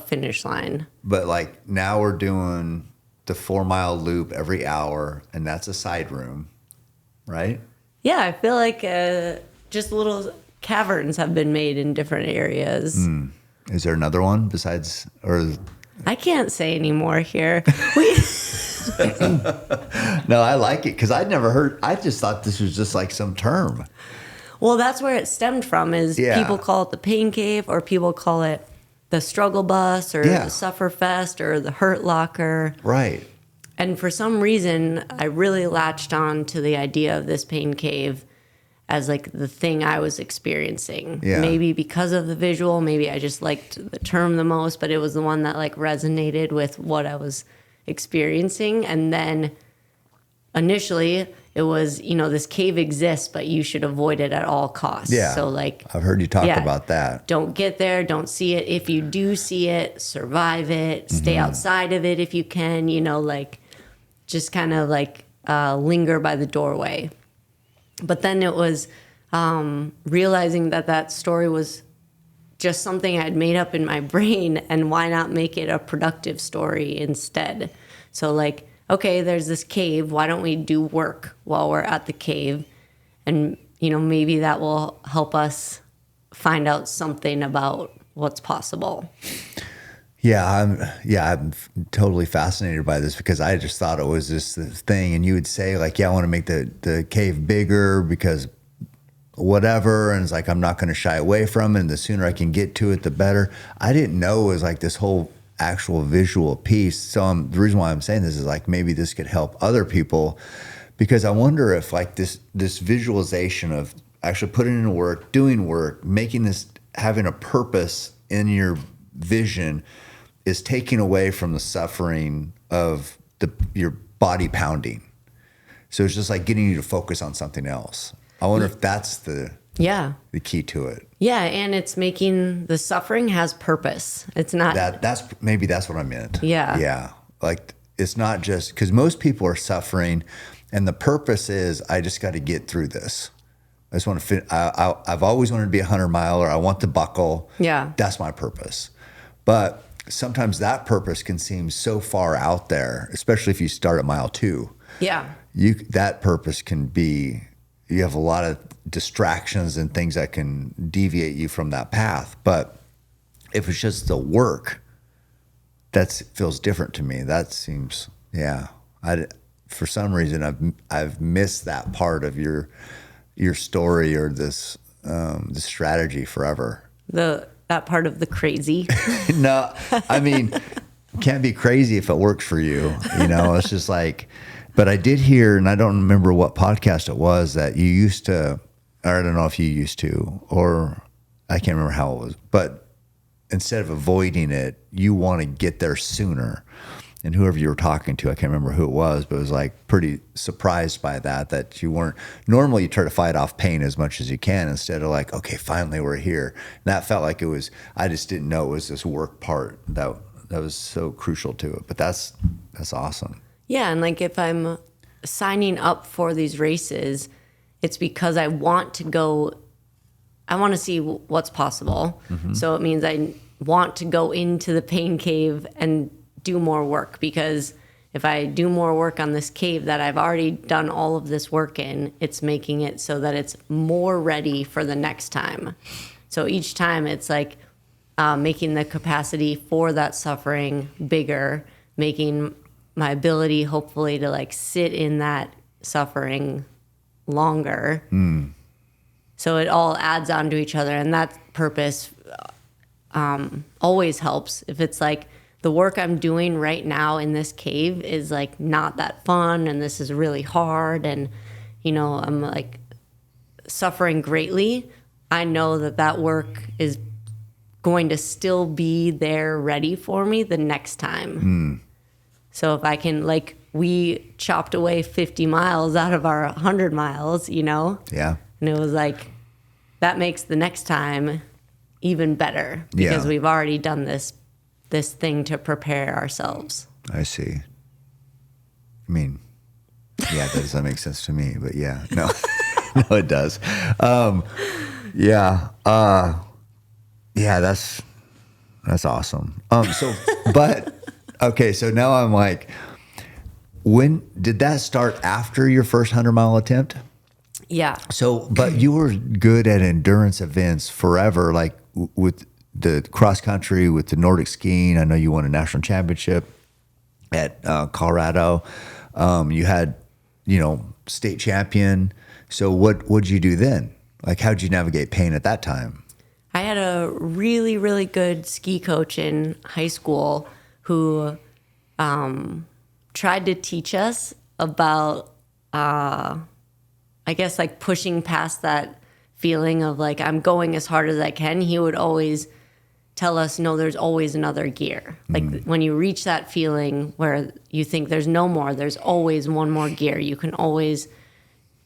finish line. But like now we're doing the 4-mile loop every hour, and that's a side room, right? Yeah, I feel like just little caverns have been made in different areas. Is there another one besides, or I can't say anymore here. no? I like it because I'd never heard. I just thought this was just like some term. Well, that's where it stemmed from. Is Yeah. people call it the pain cave, or people call it the struggle bus, or Yeah. the suffer fest, or the hurt locker. Right. And for some reason, I really latched on to the idea of this pain cave as like the thing I was experiencing. Yeah. Maybe because of the visual, maybe I just liked the term the most, but it was the one that like resonated with what I was experiencing. And then initially it was, this cave exists, but you should avoid it at all costs. Yeah. So like, I've heard you talk yeah. about that. don't get there, don't see it. If you do see it, survive it, stay outside of it if you can, just kind of like linger by the doorway. But then it was realizing that story was just something I'd made up in my brain, and why not make it a productive story instead? So like, okay, there's this cave. Why don't we do work while we're at the cave? And, maybe that will help us find out something about what's possible. Yeah, I'm totally fascinated by this because I just thought it was this thing, and you would say like, yeah, I want to make the cave bigger because whatever, and it's like I'm not going to shy away from it, and the sooner I can get to it, the better. I didn't know it was like this whole actual visual piece. So the reason why I'm saying this is like maybe this could help other people, because I wonder if like this visualization of actually putting in work, doing work, making this, having a purpose in your vision is taking away from the suffering of your body pounding. So it's just like getting you to focus on something else. I wonder if that's the key to it. Yeah, and it's making the suffering has purpose. It's not That's maybe that's what I meant. Yeah. Yeah. Like it's not just because most people are suffering, and the purpose is I just got to get through this. I just want to fit. I've always wanted to be a 100-miler. I want to buckle. Yeah. That's my purpose. But sometimes that purpose can seem so far out there, especially if you start at mile 2. Yeah. That purpose can be, you have a lot of distractions and things that can deviate you from that path. But if it's just the work, that feels different to me. That seems, for some reason I've missed that part of your story or this strategy forever. That part of the crazy. No, I mean, can't be crazy if it works for you. It's just like, but I did hear, and I don't remember what podcast it was, that you used to, or I don't know if you used to, or I can't remember how it was, but instead of avoiding it, you want to get there sooner. And whoever you were talking to, I can't remember who it was, but it was like pretty surprised by that you weren't, normally you try to fight off pain as much as you can instead of like, okay, finally we're here. And that felt like it was, I just didn't know it was this work part that was so crucial to it. But that's awesome. Yeah, and like if I'm signing up for these races, it's because I want to go, I want to see what's possible. Mm-hmm. So it means I want to go into the pain cave and do more work, because if I do more work on this cave that I've already done all of this work in, it's making it so that it's more ready for the next time. So each time it's like making the capacity for that suffering bigger, making my ability hopefully to like sit in that suffering longer. So it all adds on to each other, and that purpose always helps. If it's like the work I'm doing right now in this cave is like not that fun, and this is really hard, and I'm like suffering greatly, I know that work is going to still be there ready for me the next time. So if I can, like, we chopped away 50 miles out of our 100 miles, Yeah. and it was like, that makes the next time even better because we've already done this thing to prepare ourselves. I see. I mean, yeah, that doesn't make sense to me, but yeah, no, no, it does. Yeah. Yeah, that's awesome. But okay, so now I'm like, when did that start after your first 100-mile attempt? Yeah. So, but you were good at endurance events forever, like with the cross country, with the Nordic skiing. I know you won a national championship at Colorado. You had, state champion. So what'd you do then? Like, how'd you navigate pain at that time? I had a really, really good ski coach in high school who tried to teach us about, I guess, like pushing past that feeling of like, I'm going as hard as I can. He would always tell us, no, there's always another gear. Like when you reach that feeling where you think there's no more, there's always one more gear. You can always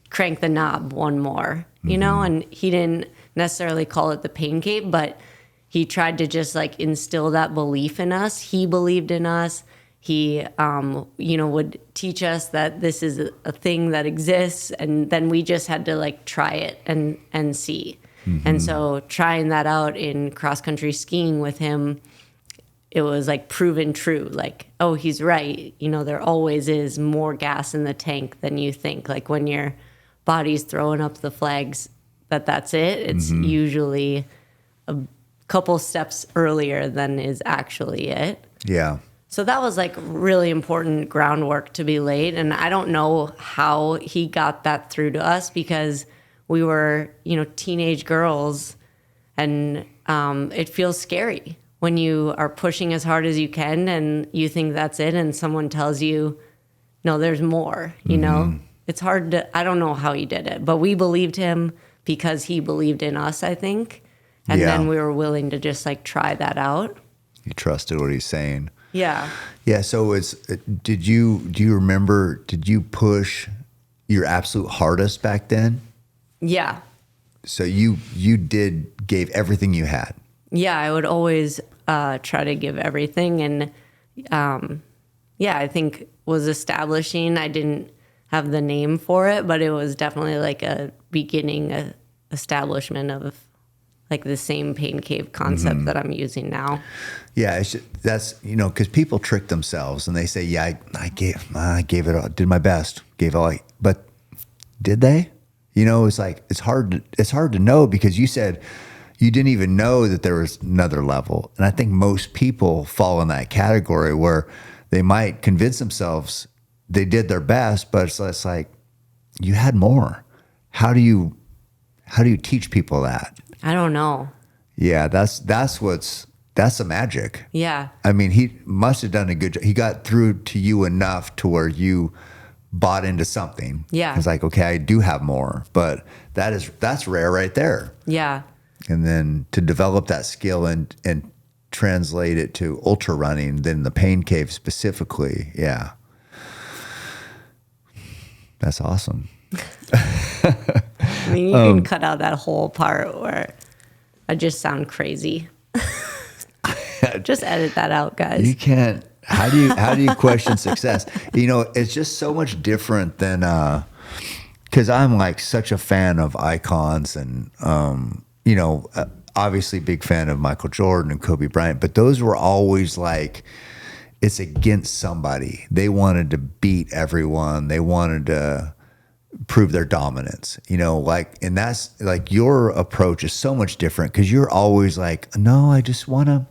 crank the knob one more, and he didn't necessarily call it the pain cape, but he tried to just like instill that belief in us. He believed in us. He, would teach us that this is a thing that exists, and then we just had to like try it and see. And so trying that out in cross-country skiing with him, it was like proven true. Like, oh, he's right. There always is more gas in the tank than you think. Like when your body's throwing up the flags that's it. It's usually a couple steps earlier than is actually it. Yeah. So that was like really important groundwork to be laid. And I don't know how he got that through to us because we were, teenage girls, and it feels scary when you are pushing as hard as you can and you think that's it, and someone tells you, no, there's more, It's hard I don't know how he did it, but we believed him because he believed in us, I think. And then we were willing to just like try that out. You trusted what he's saying. Yeah. Yeah. So do you remember, did you push your absolute hardest back then? Yeah. So you gave everything you had. Yeah. I would always try to give everything. And I think was establishing, I didn't have the name for it, but it was definitely like a beginning, establishment of like the same pain cave concept that I'm using now. Yeah, that's because people trick themselves and they say, "Yeah, I gave it all, did my best, gave all." But did they? It's like it's hard to know because you said you didn't even know that there was another level, and I think most people fall in that category where they might convince themselves they did their best, but it's like you had more. How do you teach people that? I don't know. Yeah, that's the magic. Yeah. I mean, he must have done a good job. He got through to you enough to where you bought into something. Yeah. It's like, okay, I do have more, but that's rare right there. Yeah. And then to develop that skill and translate it to ultra running, then the pain cave specifically. Yeah. That's awesome. I mean, you can cut out that whole part where I just sound crazy. Just edit that out, guys. You can't. How do you question success? It's just so much different than because I'm like such a fan of icons and obviously big fan of Michael Jordan and Kobe Bryant, but those were always like it's against somebody. They wanted to beat everyone. They wanted to prove their dominance, and that's like your approach is so much different because you're always like, no, I just want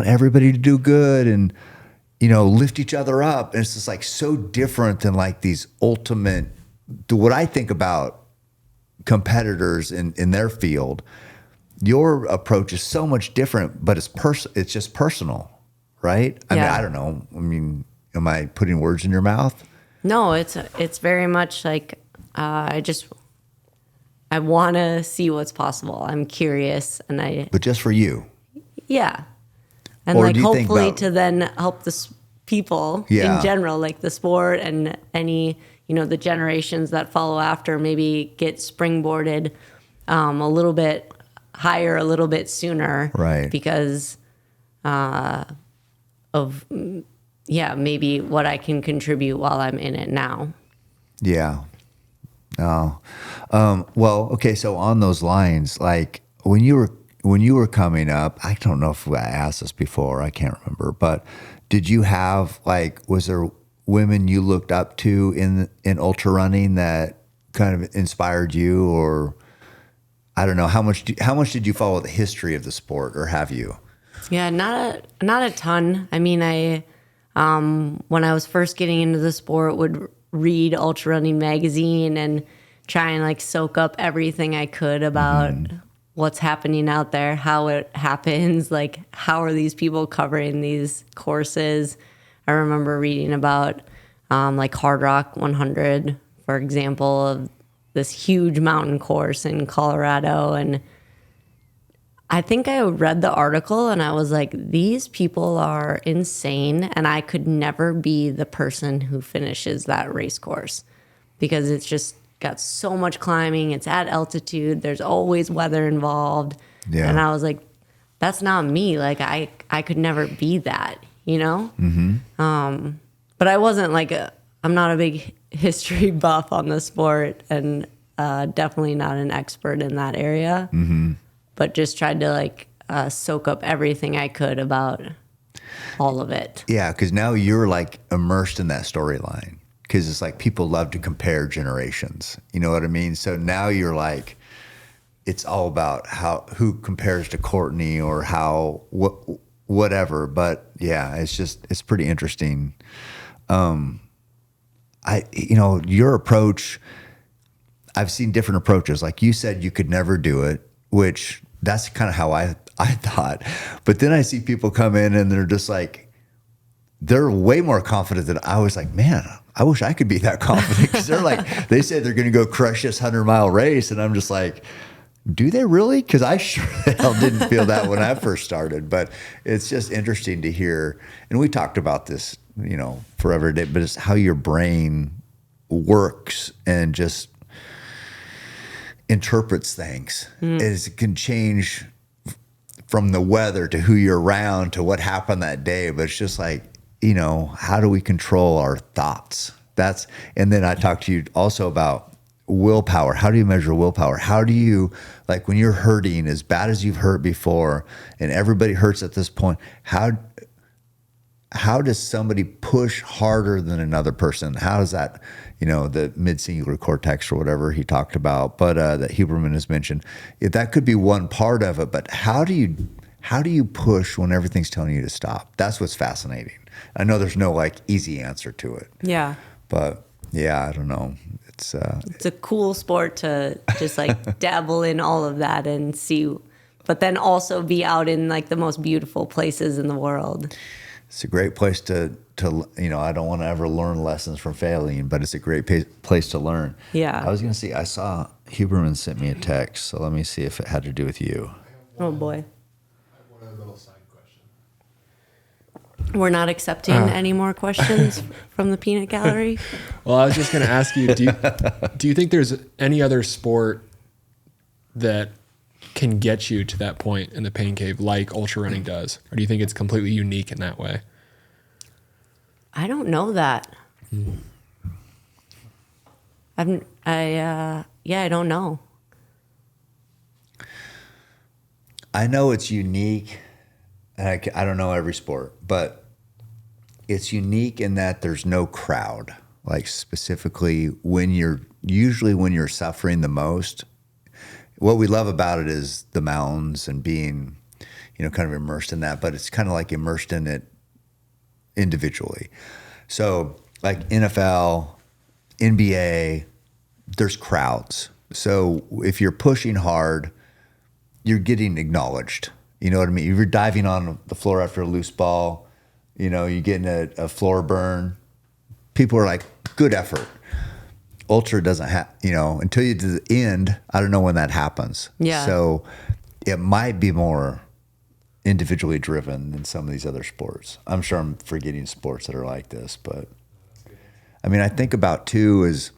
everybody to do good and, lift each other up. And it's just like so different than like these ultimate, what I think about competitors in their field. Your approach is so much different, but it's just personal, right? I mean, I don't know. I mean, am I putting words in your mouth? No, it's very much like I want to see what's possible. I'm curious, But just for you. Yeah. And Or like do you think hopefully about- to then help the people Yeah. in general, like the sport and any, the generations that follow after maybe get springboarded a little bit higher, a little bit sooner. Right. Because of yeah, maybe what I can contribute while I'm in it now. Yeah. Oh. Well, okay. So on those lines, like when you were coming up, I don't know if I asked this before, I can't remember, but did you have like, was there women you looked up to in ultra running that kind of inspired you, or I don't know, how much did you follow the history of the sport, or have you? Yeah, not a ton. I mean, when I was first getting into the sport, would read Ultra Running magazine and try and like soak up everything I could about what's happening out there, how it happens, like how are these people covering these courses. I remember reading about like Hard Rock 100, for example, of this huge mountain course in Colorado. And I think I read the article and I was like, these people are insane. And I could never be the person who finishes that race course because it's just got so much climbing. It's at altitude. There's always weather involved. Yeah. And I was like, that's not me. Like I could never be that, you know? But I wasn't like I'm not a big history buff on the sport and definitely not an expert in that area. But just tried to like soak up everything I could about all of it. Yeah, because now you're like immersed in that storyline, because it's like people love to compare generations. You know what I mean? So now you're like, it's all about who compares to Courtney or whatever. But yeah, it's pretty interesting. Your approach, I've seen different approaches. Like you said, you could never do it, which that's kind of how I thought. But then I see people come in and they're just like, they're way more confident than I was. Like, man, I wish I could be that confident, because they're like, they say they're going to go crush this 100-mile race. And I'm just like, do they really? Because I sure the hell didn't feel that when I first started. But it's just interesting to hear. And we talked about this, forever, but it's how your brain works and just interprets things. It can change from the weather to who you're around to what happened that day. But it's just like, how do we control our thoughts? And then I talked to you also about willpower. How do you measure willpower? How do you, like when you're hurting as bad as you've hurt before and everybody hurts at this point, how does somebody push harder than another person? How does that, the mid-singular cortex or whatever he talked about, but that Huberman has mentioned, that could be one part of it. But how do you push when everything's telling you to stop? That's what's fascinating. I know there's no like easy answer to it. Yeah. But yeah, I don't know. It's a cool sport to just like dabble in all of that and see, but then also be out in like the most beautiful places in the world. It's a great place to I don't want to ever learn lessons from failing, but it's a great place to learn. Yeah. I was going to see, I saw Huberman sent me a text, so let me see if it had to do with you. Oh boy. I have one little side question. We're not accepting any more questions from the peanut gallery. Well, I was just going to ask you, do you think there's any other sport that can get you to that point in the pain cave like ultra running does? Or do you think it's completely unique in that way? I don't know that. I don't know. I know it's unique, and I don't know every sport, but it's unique in that there's no crowd. Like specifically when you're suffering the most, what we love about it is the mountains and being, kind of immersed in that, but it's kind of like immersed in it individually. So like NFL, NBA, there's crowds. So if you're pushing hard, you're getting acknowledged. You know what I mean? If you're diving on the floor after a loose ball, you're getting a floor burn. People are like, good effort. Ultra doesn't have, until you do the end, I don't know when that happens. Yeah. So it might be more individually driven than some of these other sports. I'm sure I'm forgetting sports that are like this, but I mean, I think about too is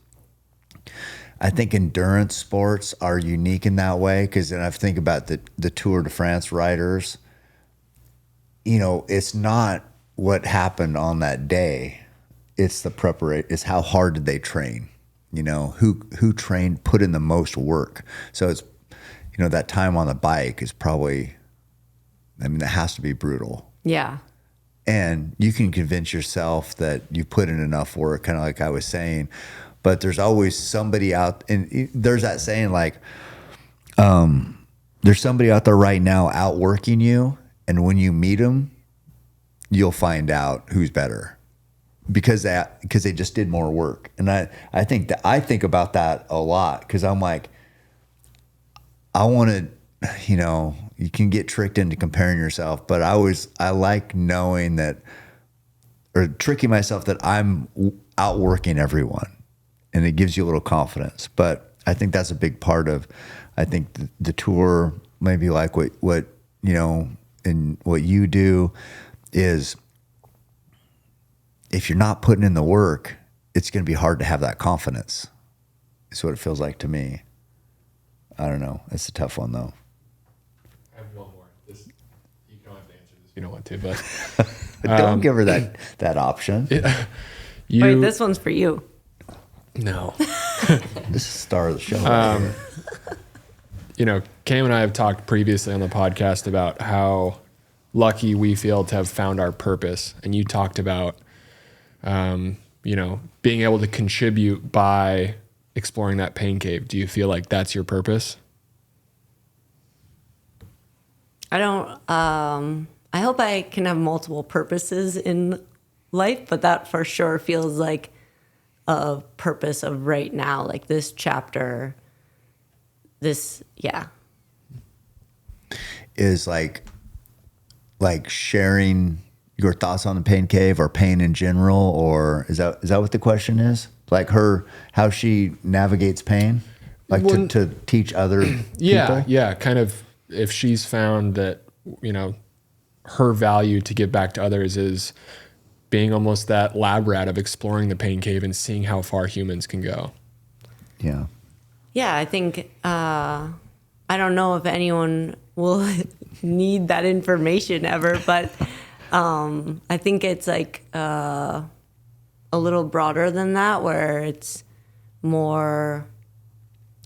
I think endurance sports are unique in that way, because then I think about the Tour de France riders. It's not what happened on that day. It's the preparation. It's how hard did they train? You know, who trained, put in the most work. So it's, you know, that time on the bike is probably, I mean, that has to be brutal. Yeah. And you can convince yourself that you put in enough work, kind of like I was saying, but there's always somebody out, and there's that saying like, there's somebody out there right now outworking you, and when you meet them, you'll find out who's better because they just did more work. And I think about that a lot because I'm like, I want to, you know, you can get tricked into comparing yourself, but I like knowing that, or tricking myself that I'm outworking everyone, and it gives you a little confidence. But I think that's a big part of, I think the tour, maybe like what you know, and what you do is, if you're not putting in the work, it's going to be hard to have that confidence. It's what it feels like to me. I don't know. It's a tough one though. I have one more. You don't have to answer this if you don't want to, but Don't give her that option. Wait, this one's for you. No. This is the star of the show. You know, Cam and I have talked previously on the podcast about how lucky we feel to have found our purpose. And you talked about, you know, being able to contribute by exploring that pain cave. Do you feel like that's your purpose? I don't, I hope I can have multiple purposes in life, but that for sure feels like a purpose of right now, like this chapter, yeah. Is like sharing your thoughts on the pain cave or pain in general, or is that what the question is? Like how she navigates pain, like to teach other people? Yeah, kind of. If she's found that, you know, her value to give back to others is being almost that lab rat of exploring the pain cave and seeing how far humans can go. Yeah. Yeah, I think, I don't know if anyone will need that information ever, but I think it's like a little broader than that, where it's more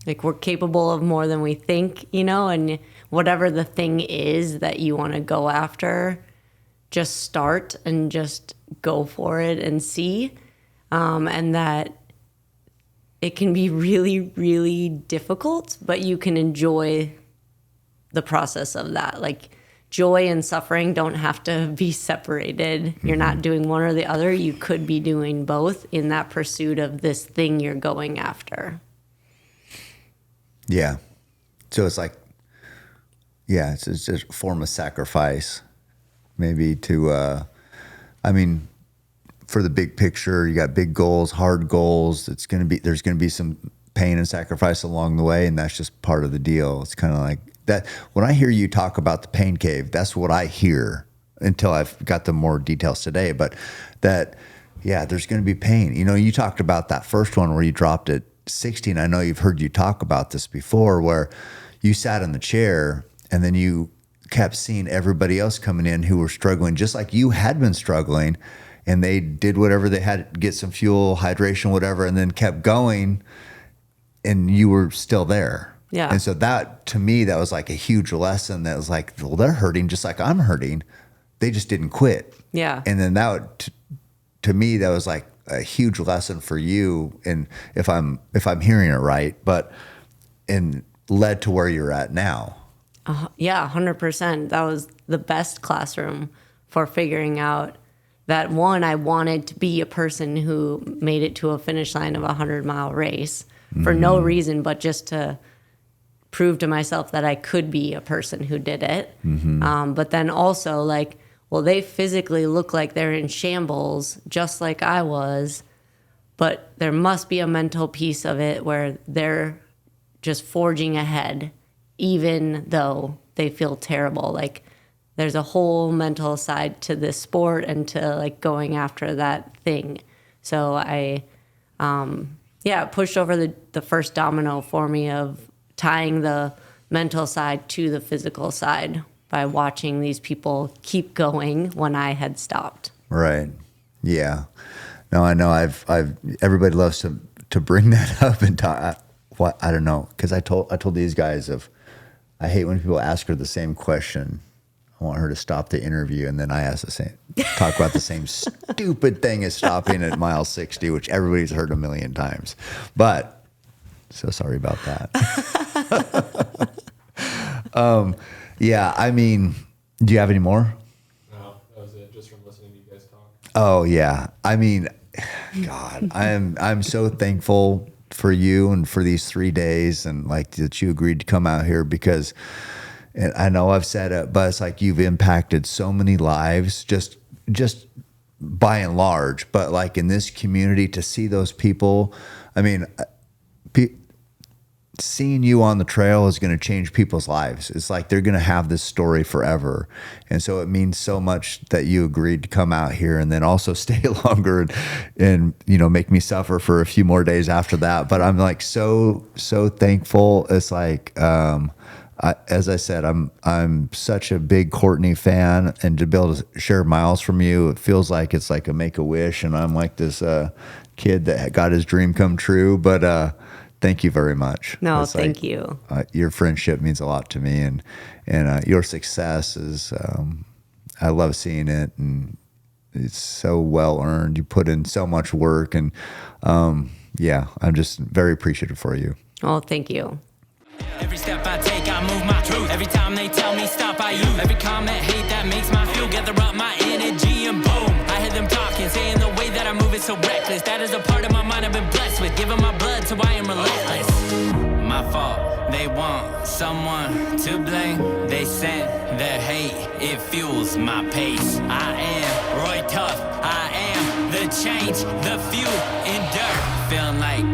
like we're capable of more than we think, you know, and whatever the thing is that you want to go after, just start and just go for it and see. And that it can be really, really difficult, but you can enjoy the process of that. Like joy and suffering don't have to be separated. You're not doing one or the other. You could be doing both in that pursuit of this thing you're going after. Yeah. So it's like, yeah, it's just a form of sacrifice, maybe to, I mean, for the big picture, you got big goals, hard goals. There's going to be some pain and sacrifice along the way, and that's just part of the deal. It's kind of like that. When I hear you talk about the pain cave, that's what I hear until I've got the more details today. But that, yeah, there's going to be pain. You know, you talked about that first one where you dropped at 60, and I know you've heard you talk about this before, where you sat in the chair and then you kept seeing everybody else coming in who were struggling just like you had been struggling, and they did whatever they had to get some fuel, hydration, whatever, and then kept going, and you were still there. Yeah. And so that, to me, that was like a huge lesson. That was like, well, they're hurting just like I'm hurting. They just didn't quit. Yeah. And then that, to me, that was like a huge lesson for you. And if I'm hearing it right, and led to where you're at now. Yeah, 100%. That was the best classroom for figuring out that, one, I wanted to be a person who made it to a finish line of a 100-mile race for no reason, but just to prove to myself that I could be a person who did it. But then also like, well, they physically look like they're in shambles, just like I was, but there must be a mental piece of it where they're just forging ahead, even though they feel terrible. Like there's a whole mental side to this sport and to like going after that thing. So I, it pushed over the first domino for me of tying the mental side to the physical side by watching these people keep going when I had stopped. Right. Yeah. No, I know. I've everybody loves to bring that up and talk. What I don't know, because I told these guys I hate when people ask her the same question. I want her to stop the interview, and then I talk about the same stupid thing as stopping at mile 60, which everybody's heard a million times. But so sorry about that. Yeah, I mean, do you have any more? No, that was it. Just from listening to you guys talk. Oh yeah, I mean, God, I'm so thankful for you and for these 3 days, and like that you agreed to come out here, because. And I know I've said it, but it's like you've impacted so many lives, just by and large. But like in this community, to see those people, I mean, seeing you on the trail is going to change people's lives. It's like they're going to have this story forever. And so it means so much that you agreed to come out here and then also stay longer and make me suffer for a few more days after that. But I'm like so thankful. It's like, as I said, I'm such a big Courtney fan, and to be able to share miles from you, it feels like it's like a make-a-wish, and I'm like this kid that got his dream come true. But thank you very much. No, it's thank you. Your friendship means a lot to me, and your success is I love seeing it, and it's so well earned. You put in so much work, and yeah, I'm just very appreciative for you. Oh, thank you. Every step I take, I move my truth. Every time they tell me stop, I use. Every comment, hate that makes my fuel. Gather up my energy and boom. I hear them talking, saying the way that I move is so reckless. That is a part of my mind I've been blessed with. Giving my blood, so I am relentless. My fault, they want someone to blame. They sent their hate, it fuels my pace. I am Roy Tough, I am the change, the fuel in dirt. Feeling like